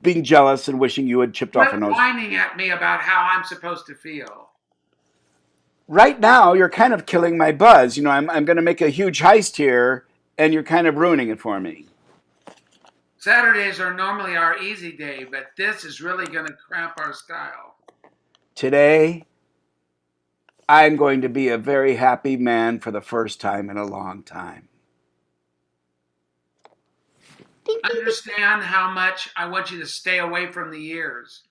being jealous and wishing you had chipped off a nose. Quit whining at me about how I'm supposed to feel. Right now, you're kind of killing my buzz. You know, I'm going to make a huge heist here, and you're kind of ruining it for me. Saturdays are normally our easy day, but this is really going to cramp our style. Today, I'm going to be a very happy man for the first time in a long time. Understand how much I want you to stay away from the ears.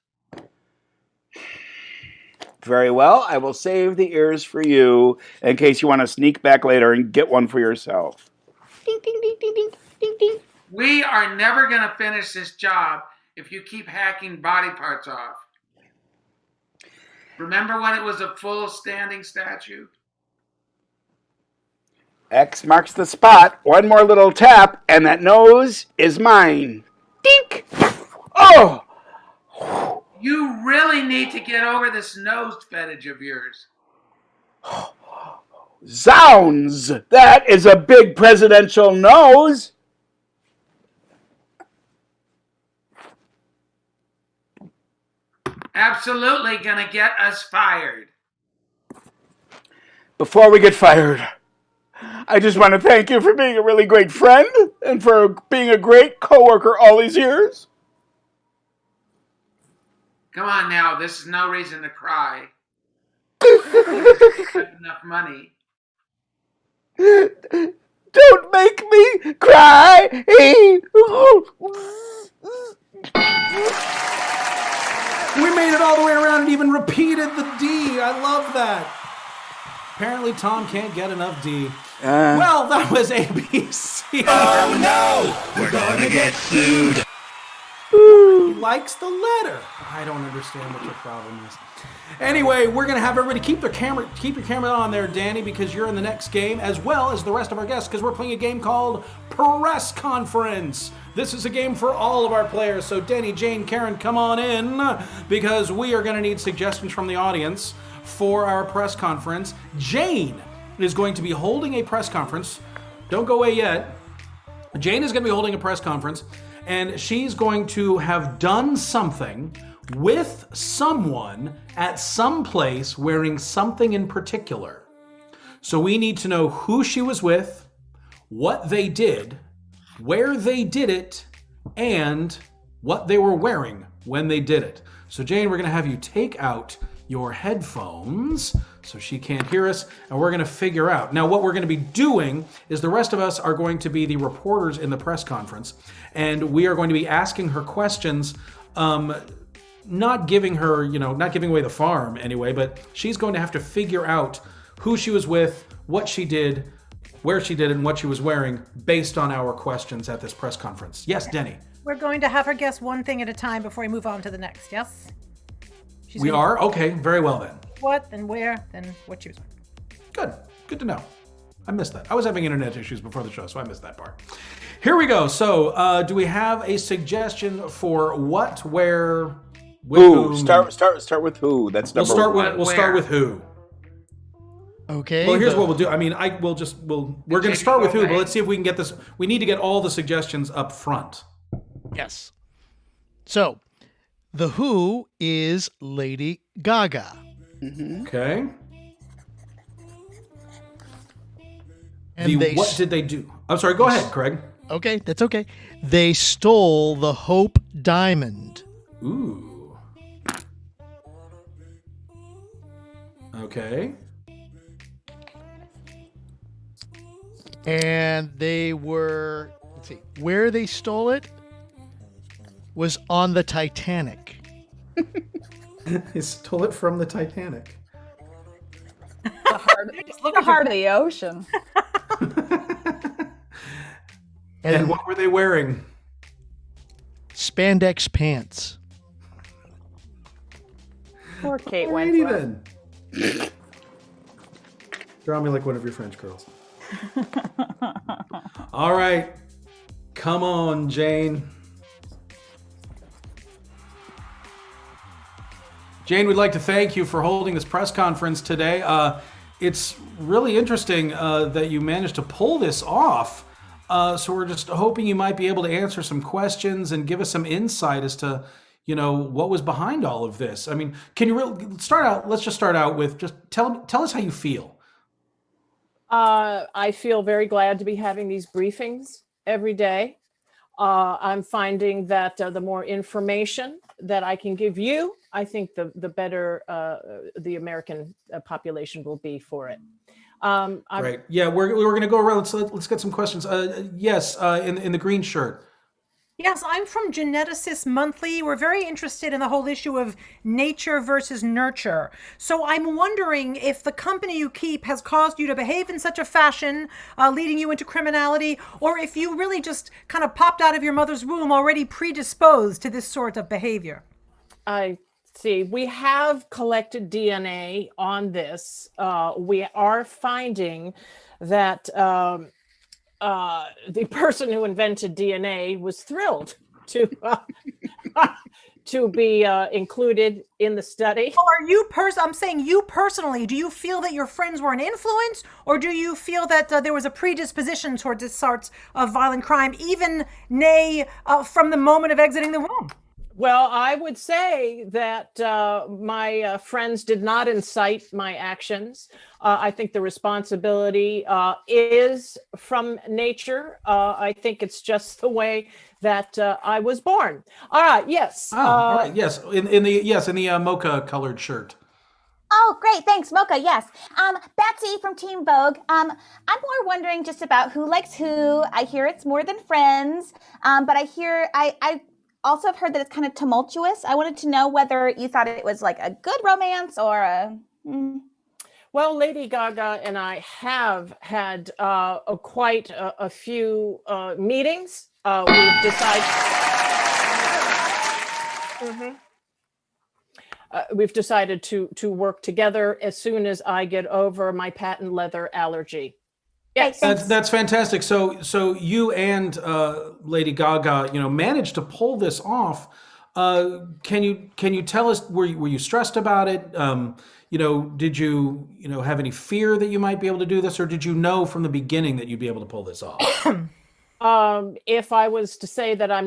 Very well. I will save the ears for you in case you want to sneak back later and get one for yourself. Ding, ding, ding, ding, ding, ding, ding. We are never going to finish this job if you keep hacking body parts off. Remember when it was a full standing statue? X marks the spot. One more little tap, and that nose is mine. Dink! Oh! You really need to get over this nose fetish of yours. Zounds! That is a big presidential nose! Absolutely gonna get us fired. Before we get fired, I just want to thank you for being a really great friend and for being a great coworker all these years. Come on now, this is no reason to cry. Enough money. Don't make me cry. We made it all the way around and even repeated the D. I love that. Apparently Tom can't get enough D. Well, that was ABC. Oh no! We're gonna get sued. He likes the letter. I don't understand what your problem is. Anyway, we're gonna have everybody keep your camera on there, Danny, because you're in the next game, as well as the rest of our guests, because we're playing a game called Press Conference. This is a game for all of our players. So Danny, Jane, Karen, come on in, because we are gonna need suggestions from the audience for our press conference. Jane is going to be holding a press conference. Don't go away yet. Jane is going to be holding a press conference, and she's going to have done something with someone at some place wearing something in particular. So we need to know who she was with, what they did, where they did it, and what they were wearing when they did it. So Jane, we're going to have you take out your headphones so she can't hear us, and we're going to figure out. Now, what we're going to be doing is the rest of us are going to be the reporters in the press conference, and we are going to be asking her questions, not giving her, not giving away the farm anyway, but she's going to have to figure out who she was with, what she did, where she did it, and what she was wearing based on our questions at this press conference. Yes, Denny. We're going to have her guess one thing at a time before we move on to the next, yes? We are? Okay, very well then. What, then where, then what she was wearing. Good to know. I missed that. I was having internet issues before the show, so I missed that part. Here we go. So, do we have a suggestion for what, where, with Who? whom? Start with who. That's number one. We'll start with who. Okay. Well, here's what we'll do. I mean, we're going to start with who, but let's see if we can get this. We need to get all the suggestions up front. Yes. So, the who is Lady Gaga. Okay. And what did they do? I'm sorry, go ahead, Craig. Okay, that's okay. They stole the Hope Diamond. Ooh. Okay. And they were, let's see, where they stole it was on the Titanic. They stole it from the Titanic. The heart of the ocean. And what were they wearing? Spandex pants. Poor Kate Alrighty Winslet. then. Draw me like one of your French girls. All right. Come on, Jane. Jane, we'd like to thank you for holding this press conference today. It's really interesting that you managed to pull this off. So we're just hoping you might be able to answer some questions and give us some insight as to, what was behind all of this. I mean, can you let's just start out with just tell us how you feel. I feel very glad to be having these briefings every day. I'm finding that the more information that I can give you, I think the better the American population will be for it. Right. Yeah, we're going to go around. Let's get some questions. Yes, in the green shirt. Yes, I'm from Geneticist Monthly. We're very interested in the whole issue of nature versus nurture. So I'm wondering if the company you keep has caused you to behave in such a fashion, leading you into criminality, or if you really just kind of popped out of your mother's womb already predisposed to this sort of behavior. I see. We have collected DNA on this. We are finding that the person who invented DNA was thrilled to be included in the study. Well, are you I'm saying you personally, do you feel that your friends were an influence, or do you feel that there was a predisposition towards this sorts of violent crime, even from the moment of exiting the womb? Well, I would say that my friends did not incite my actions. I think the responsibility is from nature. I think it's just the way that I was born. All right. Yes. All right. Yes. In the mocha colored shirt. Oh, great. Thanks, Mocha. Yes. Betsy from Team Vogue. I'm more wondering just about who likes who. I hear it's more than friends, but I also have heard that it's kind of tumultuous. I wanted to know whether you thought it was like a good romance or a... Well, Lady Gaga and I have had quite a few meetings. We've decided... we've decided to work together as soon as I get over my patent leather allergy. Yes, that's fantastic. So you and Lady Gaga, managed to pull this off. Can you tell us, were you stressed about it? Did you have any fear that you might be able to do this, or did you know from the beginning that you'd be able to pull this off? If I was to say that I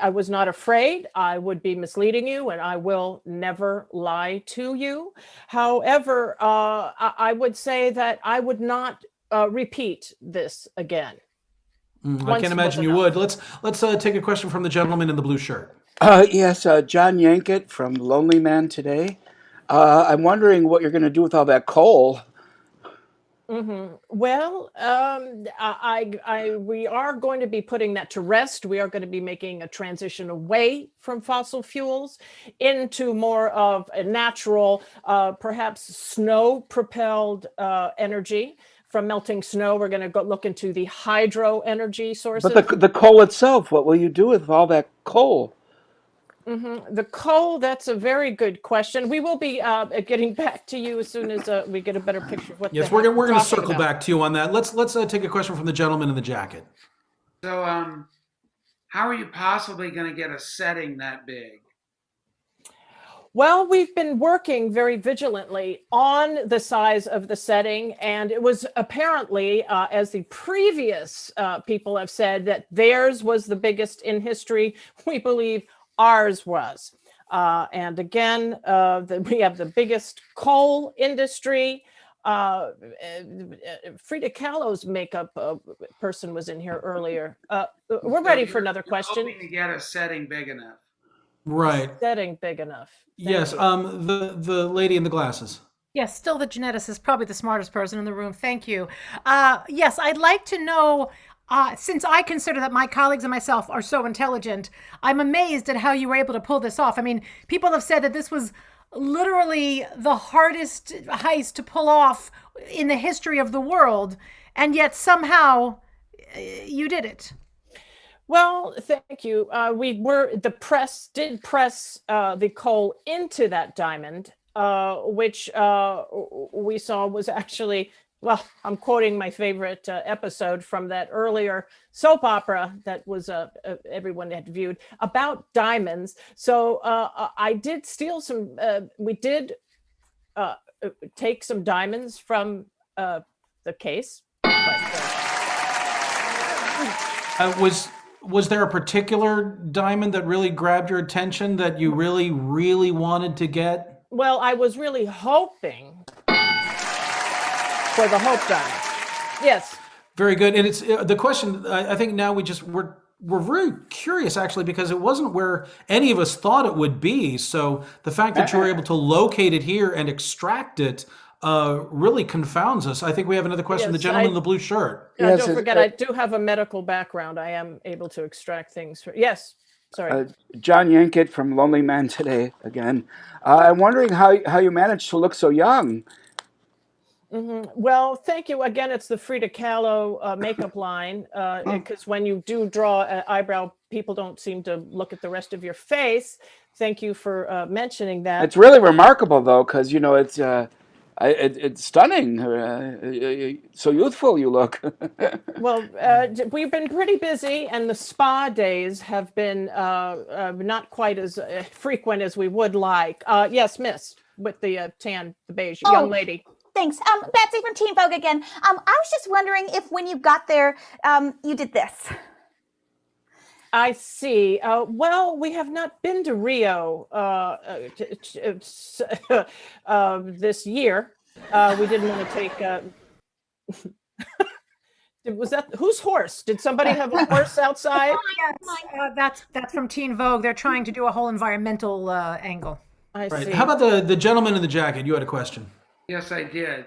was not afraid, I would be misleading you, and I will never lie to you. However, I would say that I would not repeat this again. I Once can't was imagine you enough. would. Let's take a question from the gentleman in the blue shirt. Yes, John Yankett from Lonely Man Today. I'm wondering what you're going to do with all that coal. Well, we are going to be putting that to rest. We are going to be making a transition away from fossil fuels into more of a natural, perhaps snow-propelled energy. From melting snow, we're going to go look into the hydro energy sources. But the coal itself, what will you do with all that coal? The coal, that's a very good question. We will be getting back to you as soon as we get a better picture of what. Yes, the we're heck going to talking circle about. back to you on that. Let's take a question from the gentleman in the jacket. So, how are you possibly going to get a setting that big? Well, we've been working very vigilantly on the size of the setting, and it was apparently, as the previous people have said, that theirs was the biggest in history. We believe ours was. And again, we have the biggest coal industry. Frida Kahlo's makeup person was in here earlier. We're ready for another question. Hoping to get a setting big enough. Right. Setting big enough. Yes. The lady in the glasses. Yes, still the geneticist, probably the smartest person in the room. Thank you. Yes, I'd like to know, since I consider that my colleagues and myself are so intelligent, I'm amazed at how you were able to pull this off. I mean, people have said that this was literally the hardest heist to pull off in the history of the world, and yet somehow you did it. Well, thank you. The press did press the coal into that diamond, which we saw was actually, well, I'm quoting my favorite episode from that earlier soap opera that was everyone had viewed about diamonds. So I did steal some, we did take some diamonds from the case. Was there a particular diamond that really grabbed your attention that you really, really wanted to get? Well, I was really hoping for the Hope diamond. Yes. Very good. And it's the question. I think now we're very curious actually, because it wasn't where any of us thought it would be. So the fact that you were able to locate it here and extract it really confounds us. I think we have another question. Yes, the gentleman in the blue shirt. Yes, don't forget, I do have a medical background. I am able to extract things. Yes. Sorry. John Yankett from Lonely Man Today again. I'm wondering how you managed to look so young. Well, thank you. Again, it's the Frida Kahlo makeup line, because when you do draw an eyebrow, people don't seem to look at the rest of your face. Thank you for mentioning that. It's really remarkable, though, because, you know, it's stunning. So youthful you look. Well, we've been pretty busy, and the spa days have been not quite as frequent as we would like. Yes, miss, with the tan, the beige young lady. Thanks. Betsy from Teen Vogue again. I was just wondering if when you got there, you did this. I see. Well, we have not been to Rio this year. We didn't want to take. Was that whose horse? Did somebody have a horse outside? That's from Teen Vogue. They're trying to do a whole environmental angle. I see. How about the gentleman in the jacket? You had a question. Yes, I did.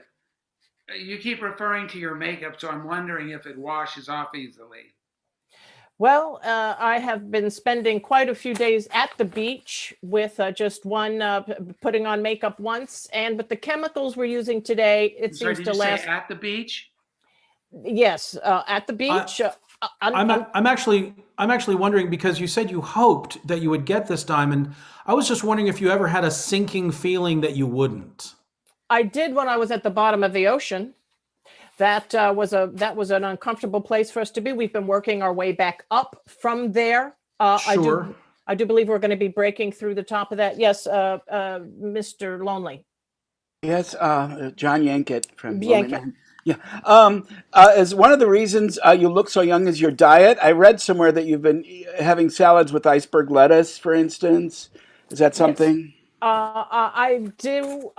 You keep referring to your makeup, so I'm wondering if it washes off easily. Well, I have been spending quite a few days at the beach with just one putting on makeup once, and with the chemicals we're using today, it seems to last. Say at the beach? Yes, at the beach. I'm actually wondering, because you said you hoped that you would get this diamond. I was just wondering if you ever had a sinking feeling that you wouldn't. I did when I was at the bottom of the ocean. That was an uncomfortable place for us to be. We've been working our way back up from there. Sure. I do believe we're going to be breaking through the top of that. Yes, Mr. Lonely. Yes, John Yankett from Lonely Yankett. Man. Yeah. As one of the reasons you look so young is your diet. I read somewhere that you've been having salads with iceberg lettuce, for instance. Is that something? I do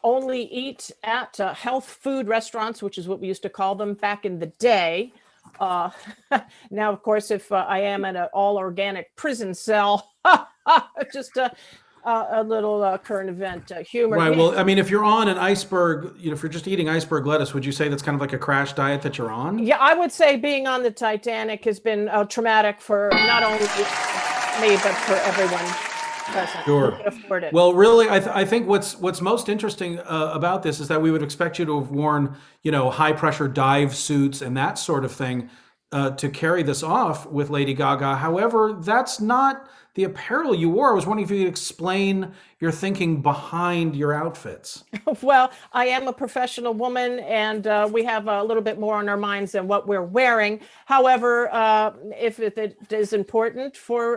only eat at health food restaurants, which is what we used to call them back in the day. Uh, Now, of course, if I am in an all organic prison cell, just a little current event humor. Right. Yeah. Well, I mean, if you're on an iceberg, if you're just eating iceberg lettuce, would you say that's kind of like a crash diet that you're on? Yeah, I would say being on the Titanic has been traumatic for not only me, but for everyone present. Sure. Who could afford it. Well, really, I think what's most interesting about this is that we would expect you to have worn, high pressure dive suits and that sort of thing to carry this off with Lady Gaga. However, that's not the apparel you wore. I was wondering if you could explain your thinking behind your outfits. Well, I am a professional woman, and we have a little bit more on our minds than what we're wearing. However, if it is important for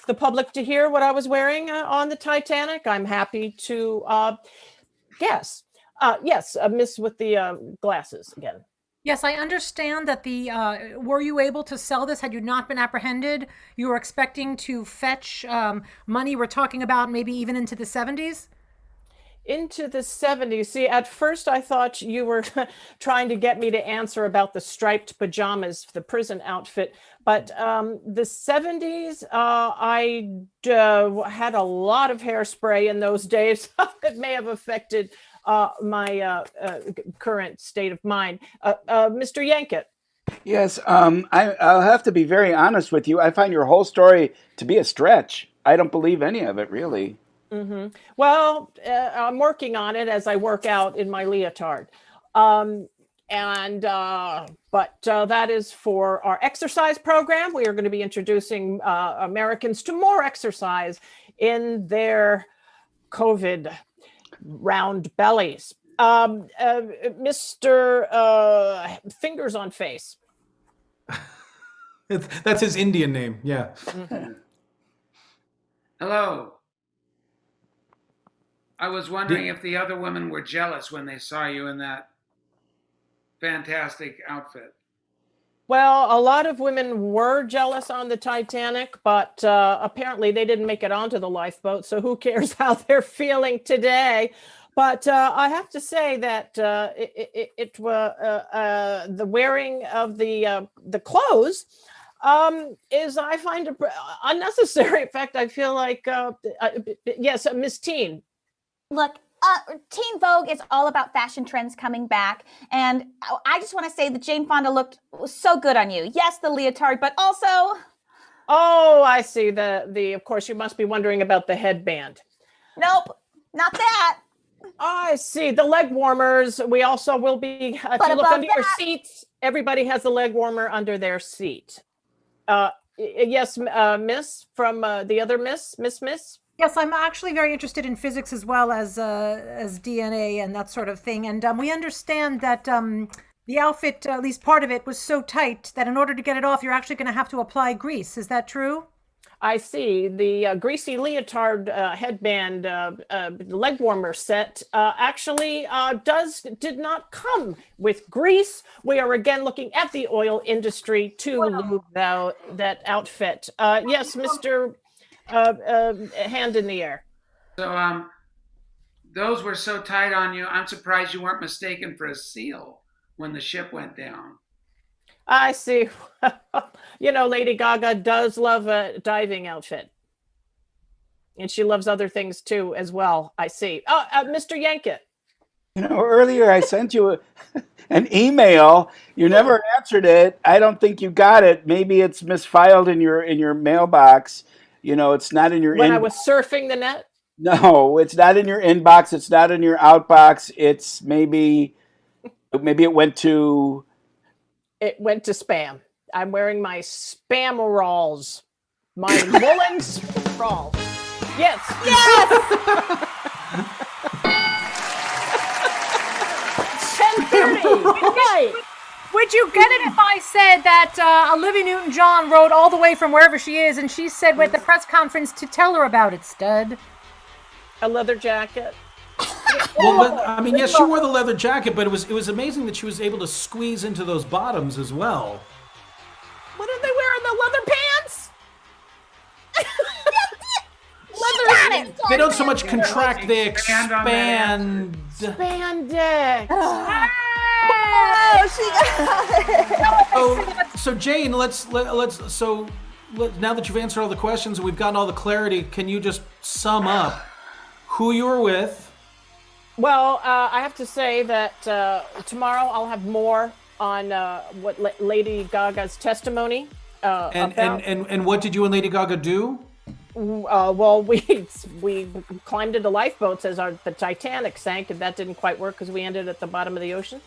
the public to hear what I was wearing on the Titanic, I'm happy to guess. Yes, Miss with the glasses again. Yes, I understand that were you able to sell this had you not been apprehended? You were expecting to fetch money we're talking about maybe even into the 70s? Into the 70s. See, at first I thought you were trying to get me to answer about the striped pajamas, the prison outfit. But the 70s, I had a lot of hairspray in those days. It may have affected my current state of mind. Mr. Yankett. Yes, I'll have to be very honest with you. I find your whole story to be a stretch. I don't believe any of it, really. Mm-hmm. Well, I'm working on it as I work out in my leotard. But that is for our exercise program. We are going to be introducing Americans to more exercise in their COVID round bellies. Mr. Fingers on Face. That's his Indian name. Yeah. Mm-hmm. Hello. I was wondering if the other women were jealous when they saw you in that fantastic outfit. Well, a lot of women were jealous on the Titanic, but apparently they didn't make it onto the lifeboat. So who cares how they're feeling today? But I have to say that the wearing of the clothes is, I find, unnecessary. In fact, I feel like yes, Miss Teen. Look, Teen Vogue is all about fashion trends coming back, and I just want to say that Jane Fonda looked so good on you. Yes, the leotard, but also... Oh, I see. Of course, you must be wondering about the headband. Nope, not that. I see. The leg warmers. We also will be, if you look under your seats, everybody has a leg warmer under their seat. Yes, Miss, from the other Miss. Yes, I'm actually very interested in physics as well as DNA and that sort of thing. And we understand that the outfit, at least part of it, was so tight that in order to get it off, you're actually going to have to apply grease. Is that true? I see. The greasy leotard headband leg warmer set actually did not come with grease. We are again looking at the oil industry to lube that outfit. Yes, Mr. Hand in the air. So those were so tight on you. I'm surprised you weren't mistaken for a seal when the ship went down. I see. Lady Gaga does love a diving outfit. And she loves other things too, as well. I see. Oh, Mr. Yankett. Earlier I sent you an email. You never answered it. I don't think you got it. Maybe it's misfiled in your mailbox. It's not in your When I was surfing the net? No, it's not in your inbox. It's not in your outbox. It's maybe it went to... It went to spam. I'm wearing my spam rolls. My woolen rolls. Yes. Yes! 10:30. Right. Would you get it if I said that Olivia Newton-John rode all the way from wherever she is, and she said at the press conference to tell her about it, stud? A leather jacket. Well, yes, she wore the leather jacket, but it was amazing that she was able to squeeze into those bottoms as well. What are they wearing? The leather pants? on it. They don't so much contract, they Expand on that expand. Spandex. Oh, she got it. So Jane, let's now that you've answered all the questions and we've gotten all the clarity, can you just sum up who you were with? Well, I have to say that tomorrow I'll have more on what Lady Gaga's testimony about. And what did you and Lady Gaga do? Well, we climbed into lifeboats as the Titanic sank, and that didn't quite work because we ended at the bottom of the ocean.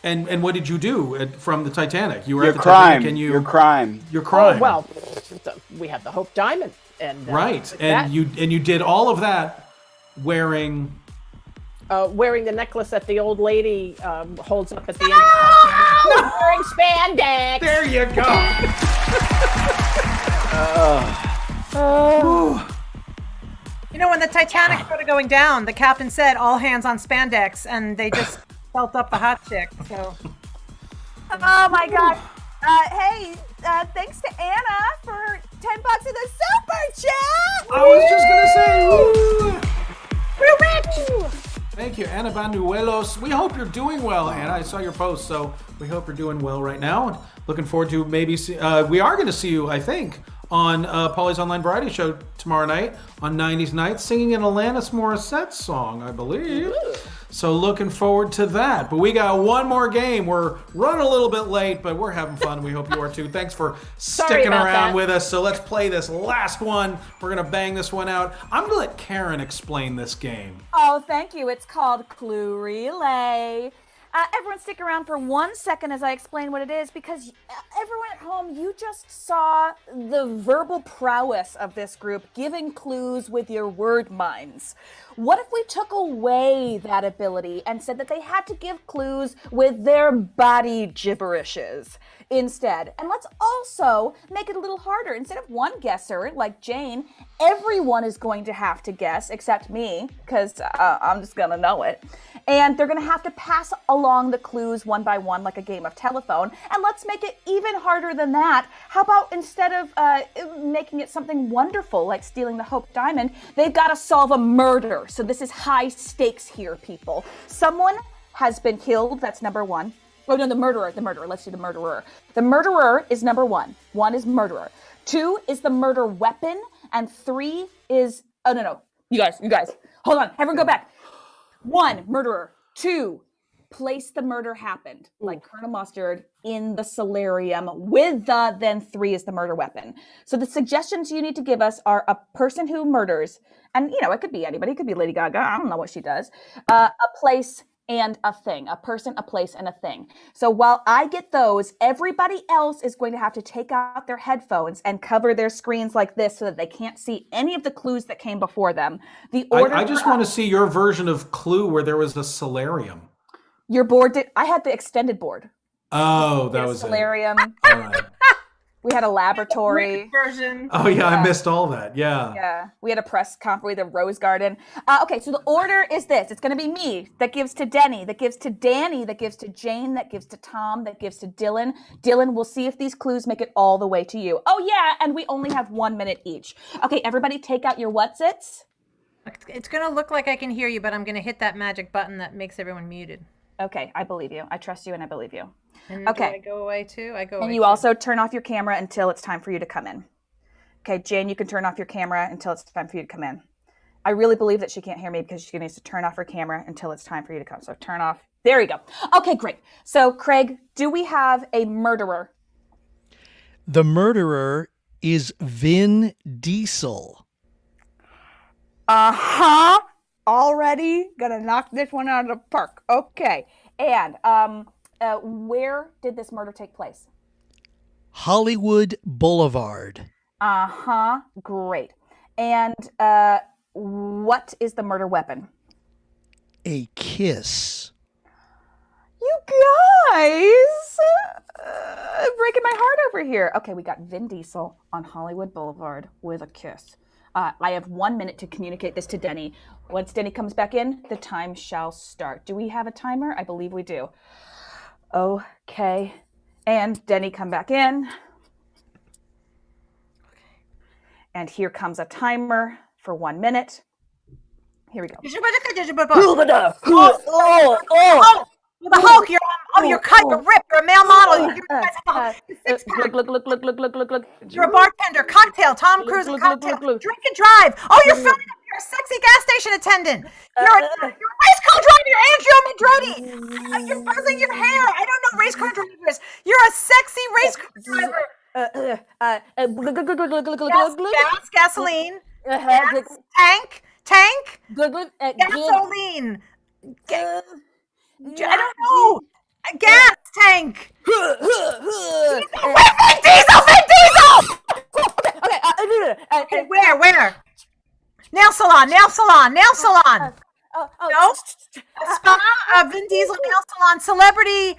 And what did you do from the Titanic? You were Your at the crime. Titanic and you... Your crime. Your crime. Oh, well, we had the Hope Diamond, and right, and you did all of that wearing the necklace that the old lady holds up at the end. Wearing spandex. There you go. You know, when the Titanic started going down, the captain said, "All hands on spandex," and they just felt up the hot chick. So. Oh my God. Hey, thanks to Anna for $10 in the super chat. I was just gonna say, We're rich. Thank you, Ana Banuelos. We hope you're doing well, Anna. I saw your post, so we hope you're doing well right now. And looking forward to maybe we are going to see you, I think, on Polly's Online Variety Show tomorrow night on 90s Night, singing an Alanis Morissette song, I believe. Ooh. So looking forward to that. But we got one more game. We're running a little bit late, but we're having fun. We hope you are too. Thanks for sticking around with us. So let's play this last one. We're going to bang this one out. I'm going to let Karen explain this game. Oh, thank you. It's called Clue Relay. Everyone stick around for 1 second as I explain what it is, because everyone at home, you just saw the verbal prowess of this group giving clues with your word minds. What if we took away that ability and said that they had to give clues with their body gibberishes instead? And let's also make it a little harder. Instead of one guesser like Jane, everyone is going to have to guess except me, because I'm just gonna know it. And they're gonna have to pass along the clues one by one like a game of telephone. And let's make it even harder than that. How about instead of making it something wonderful like stealing the Hope Diamond, they've got to solve a murder. So this is high stakes here, people. Someone has been killed, that's number one. Oh no, the murderer. Let's do the murderer. The murderer is number one. One is murderer. Two is the murder weapon. And three is, oh no. You guys, hold on. Everyone go back. One, murderer. Two, place the murder happened, like Colonel Mustard in the solarium with then three is the murder weapon. So the suggestions you need to give us are a person who murders, and it could be anybody, it could be Lady Gaga, I don't know what she does, a place and a thing, a person, a place, and a thing. So while I get those, everybody else is going to have to take out their headphones and cover their screens like this so that they can't see any of the clues that came before them. The order I just want to see your version of Clue where there was a solarium. Your board did. I had the extended board. Oh, that was solarium. All right. We had a laboratory version. Oh yeah, I missed all that. Yeah. Yeah. We had a press conference. We had a rose garden. Okay, so the order is this. It's going to be me that gives to Denny, that gives to Danny, that gives to Jane, that gives to Tom, that gives to Dylan. Dylan, we'll see if these clues make it all the way to you. Oh yeah, and we only have 1 minute each. Okay, everybody, take out your whatsits. It's going to look like I can hear you, but I'm going to hit that magic button that makes everyone muted. Okay, I believe you. I trust you and I believe you. And okay. Do I go away too? I go away. And you too. also turn off your camera until it's time for you to come in. Okay, Jane, you can turn off your camera until it's time for you to come in. I really believe that she can't hear me because she needs to turn off her camera until it's time for you to come. So turn off. There you go. Okay, great. So Craig, do we have a murderer? The murderer is Vin Diesel. Uh-huh. Already gonna knock this one out of the park. Okay. And where did this murder take place? Hollywood Boulevard. Uh-huh. Great. And what is the murder weapon? A kiss. You guys! Breaking my heart over here. Okay, we got Vin Diesel on Hollywood Boulevard with a kiss. I have 1 minute to communicate this to Denny. Once Denny comes back in, the time shall start. Do we have a timer? I believe we do. Okay. And Denny, come back in. And here comes a timer. for 1 minute. Here we go. The Hulk, you're cut, you're ripped, you're a male model. You're a bartender, cocktail, Tom Cruise, cocktail, drink and drive. Oh, you're filming. You're a sexy gas station attendant. You're a race car driver. You're Andrew Madroni. You're buzzing your hair. I don't know race car drivers. You're a sexy race car driver. Gas, gasoline, gas, tank, gasoline. I don't know. A gas tank. Vin Diesel. Okay, where? Nail salon. No. Spa, Vin Diesel nail salon. Celebrity.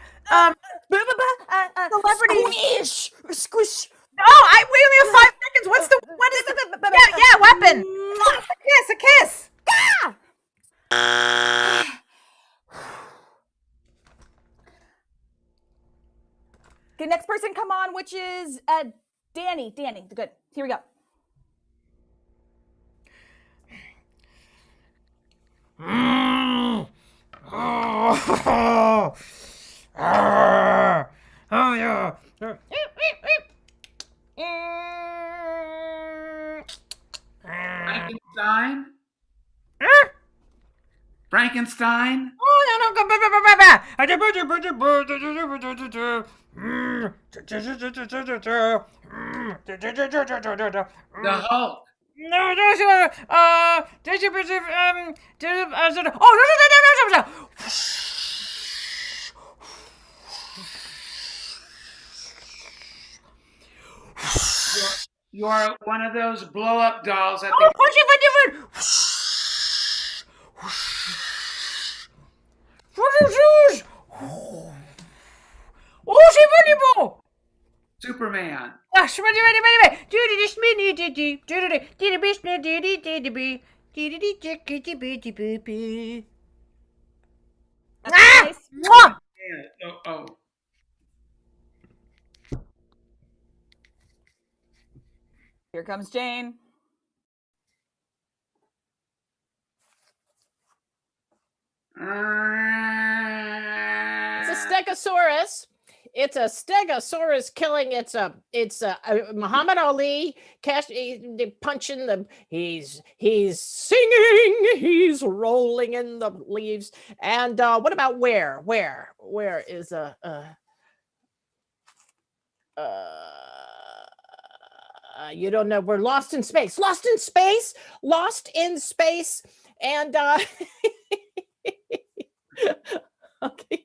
Squish. Oh, we only have 5 seconds. What is it? Yeah, weapon. A kiss. Okay, next person come on, which is Danny. Good. Here we go. Frankenstein? The Hulk. You're one of those blow-up dolls at the... Superman. Nice. Oh. Here comes Jane. It's a stegosaurus. It's a stegosaurus killing. It's a Muhammad Ali punching the. He's singing. He's rolling in the leaves. And what about where? Where is you don't know. We're lost in space. And okay.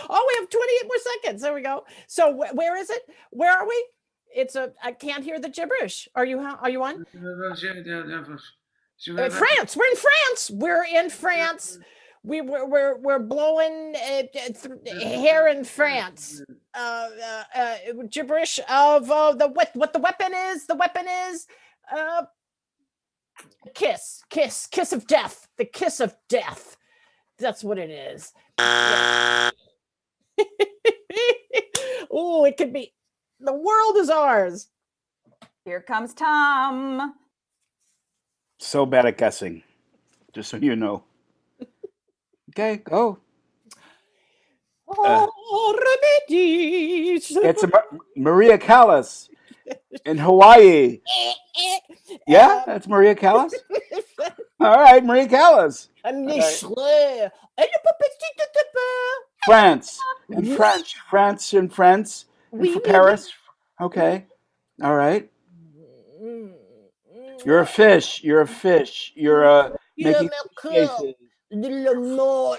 Oh, we have 28 more seconds. There we go. So where is it? Where are we? I can't hear the gibberish. Are you on? France. We're in France. We're blowing hair in France. Gibberish of what the weapon is. The weapon is kiss of death. The kiss of death. That's what it is. Oh, it could be. The world is ours. Here comes Tom. So bad at guessing, just so you know. Okay, go. It's Maria Callas in Hawaii. Yeah, that's Maria Callas. All right, Maria Callas. France. In French. France in France. In Paris. Okay. All right. You're a fish. You're making faces. You're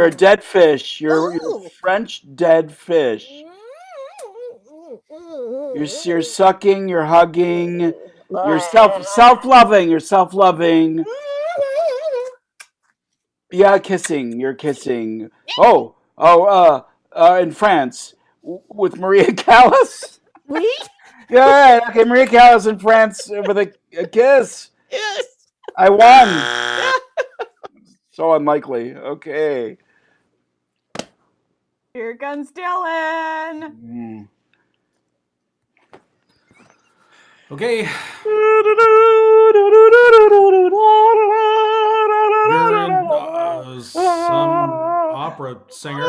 a dead fish. You're a French dead fish. You're sucking. You're hugging. You're self-loving. You're self-loving. Yeah, kissing. You're kissing. In France with Maria Callas. Yeah, all right. Okay, Maria Callas in France with a kiss. Yes. I won. So unlikely. Okay. Here comes Dylan. Okay. You're some opera singer.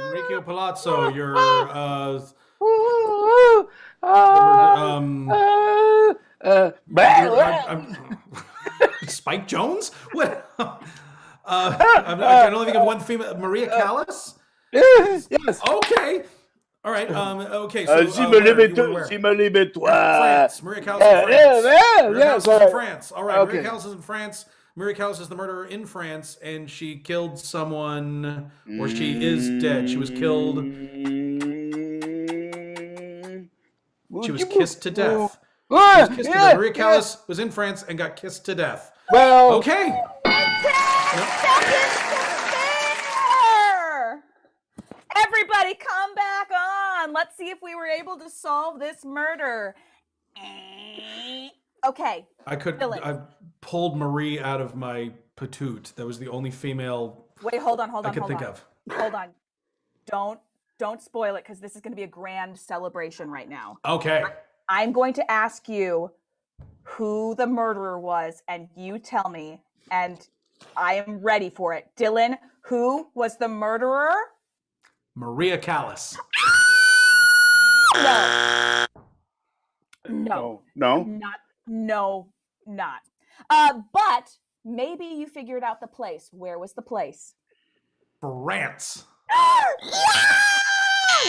Enrico Palazzo, you're Spike Jones? What? I can only think of one female. Maria Callas? Yes. Okay. All right. Okay. So Si where? me You were where? si me lève toi. France. Maria Callas in France. Maria Callas is in sorry. France. All right. Okay. Maria Callas is in France. Maria Callas is the murderer in France, and she killed someone, or she is dead. She was killed. She was kissed to death. She was kissed to death. Maria Callas was in France and got kissed to death. Well, okay. Everybody come back on. Let's see if we were able to solve this murder. Okay. I pulled Marie out of my patoot. That was the only female. Wait, hold on. I could think of. Hold on. Don't spoil it, because this is going to be a grand celebration right now. Okay. I'm going to ask you who the murderer was, and you tell me, and I am ready for it. Dylan, who was the murderer? Maria Callas. No. Not. But maybe you figured out the place. Where was the place? France.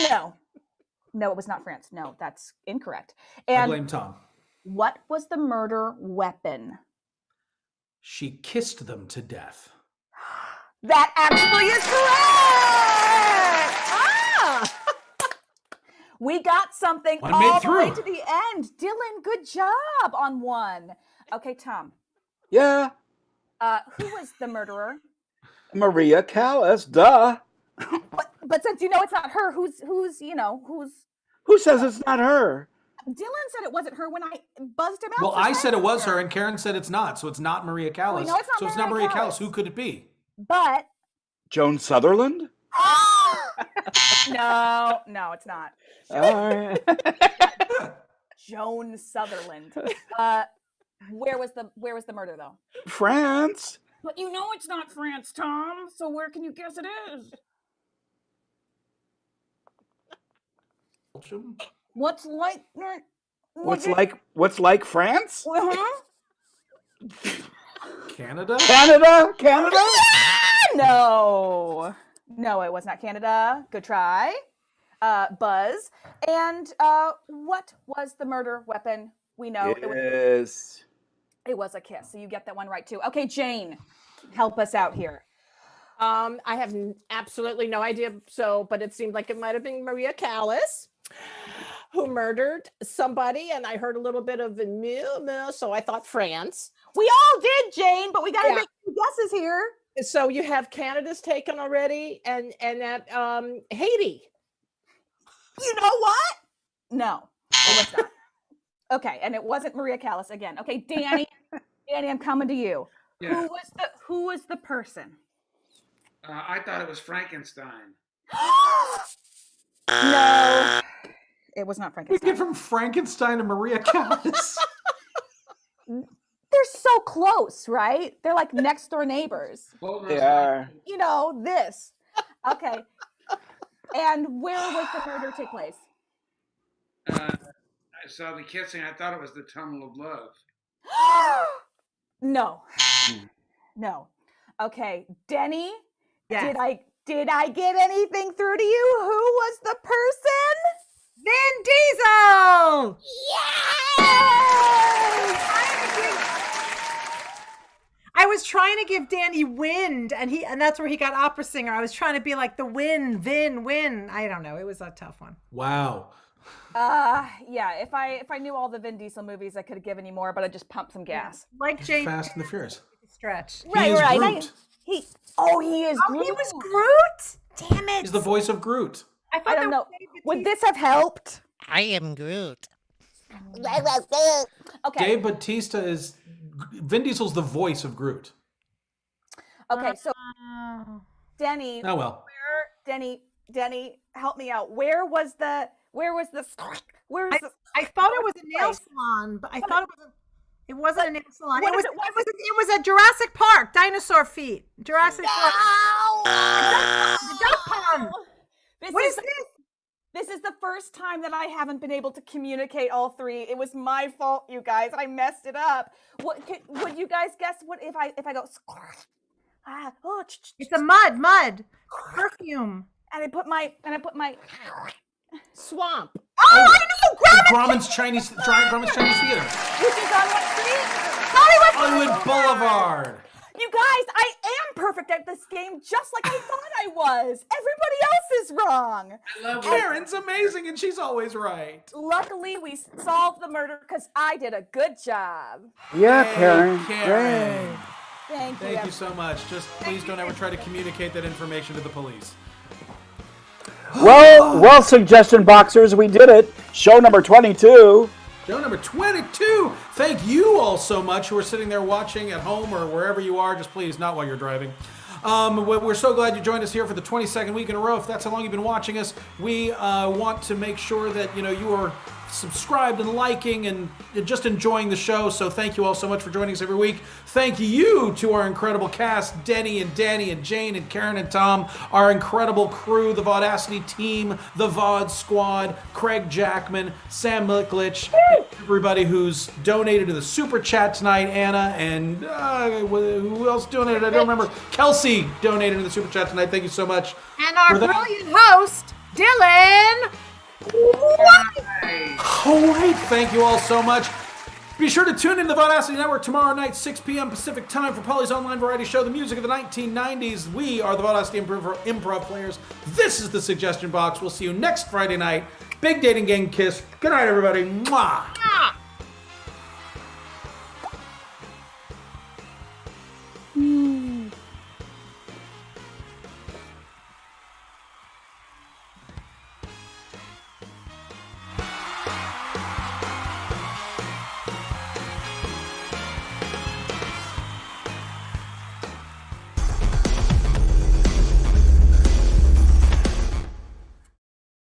No, it was not France. No, that's incorrect. And I blame Tom. What was the murder weapon? She kissed them to death. That actually is correct! We got something all the way to the end. Dylan, good job on one. Okay, Tom. Yeah. Who was the murderer? Maria Callas, duh. But since you know it's not her, who's Who says it's not her? Dylan said it wasn't her when I buzzed him out. Well, I said it was her, and Karen said it's not, so it's not Maria Callas. We know it's not so it's not Maria Callas. Who could it be? But Joan Sutherland? No, it's not. All right. Joan Sutherland. Where was the murder though? France. But you know it's not France, Tom. So where can you guess it is? What's like France? Canada? Canada? No, it was not Canada. Good try. Buzz. And what was the murder weapon? We know it was a kiss. So you get that one right too. Okay, Jane, help us out here. I have absolutely no idea. But it seemed like it might have been Maria Callas who murdered somebody, and I heard a little bit of so I thought France. We all did, Jane, but we got to make some guesses here. So you have Canada's taken already, and that Haiti. You know what? No, it was not. Okay, and it wasn't Maria Callas again. Okay, Danny, I'm coming to you. Yeah. Who was the person? I thought it was Frankenstein. No, it was not We Frankenstein. get from Frankenstein to Maria Callas. They're so close, right? They're like next door neighbors. They are. You know this. Okay. And where was the murder take place? I saw the kissing. I thought it was the tunnel of love. No. Okay, Denny. Yes. Did I get anything through to you? Who was the person? Vin Diesel! Yes! I was trying to give Danny wind, and that's where he got opera singer. I was trying to be like the wind, Vin. I don't know. It was a tough one. Wow. Yeah. If I knew all the Vin Diesel movies, I could have given you more, but I just pumped some gas. Like Jane. Fast and the Furious. Stretch. Right. He is Right. Groot. He is Groot. He was Groot? Damn it. He's the voice of Groot. I I don't know. Would this have helped? I am Groot. Okay. Dave Bautista is Vin Diesel's the voice of Groot. Okay. So, Denny. Oh well. Denny, help me out. Where was the Where was the? Where is the? I thought it was a nail salon, but I thought it wasn't a nail salon. What It was, if it was a Jurassic Park, dinosaur feet. Jurassic Park. The duck pond. What is this? This is the first time that I haven't been able to communicate all three. It was my fault, you guys. I messed it up. Would you guys guess what if I go? It's a mud perfume. And I put my Swamp. Oh, I know. Grauman's Chinese Theater. which is on what street? Hollywood Boulevard. You guys, I am perfect at this game, just like I thought I was. Everybody else is wrong. I love it. Karen's amazing, and she's always right. Luckily, we solved the murder because I did a good job. Yeah, Karen. Karen. Thank you. Thank you so much. Just please don't ever try to communicate that information to the police. Well, suggestion boxers, we did it. Show number 22. Show number 22. Thank you all so much who are sitting there watching at home or wherever you are. Just please, not while you're driving. We're so glad you joined us here for the 22nd week in a row. If that's how long you've been watching us, we want to make sure that you are subscribed and liking and just enjoying the show. So thank you all so much for joining us every week. Thank you to our incredible cast, Denny and Danny and Jane and Karen and Tom, our incredible crew, the Vaudacity team, the Vaud squad, Craig Jackman, Sam Miklich, everybody who's donated to the super chat tonight, Anna, and who else donated? I don't remember. Kelsey donated to the super chat tonight. Thank you so much. And our brilliant host, Dylan. All right, thank you all so much. Be sure to tune in to the Vaudacity Network tomorrow night, 6 p.m. Pacific time for Polly's online variety show, The Music of the 1990s. We are the Vaudacity Improv Players. This is the Suggestion Box. We'll see you next Friday night. Big dating gang kiss. Good night, everybody. Mwah.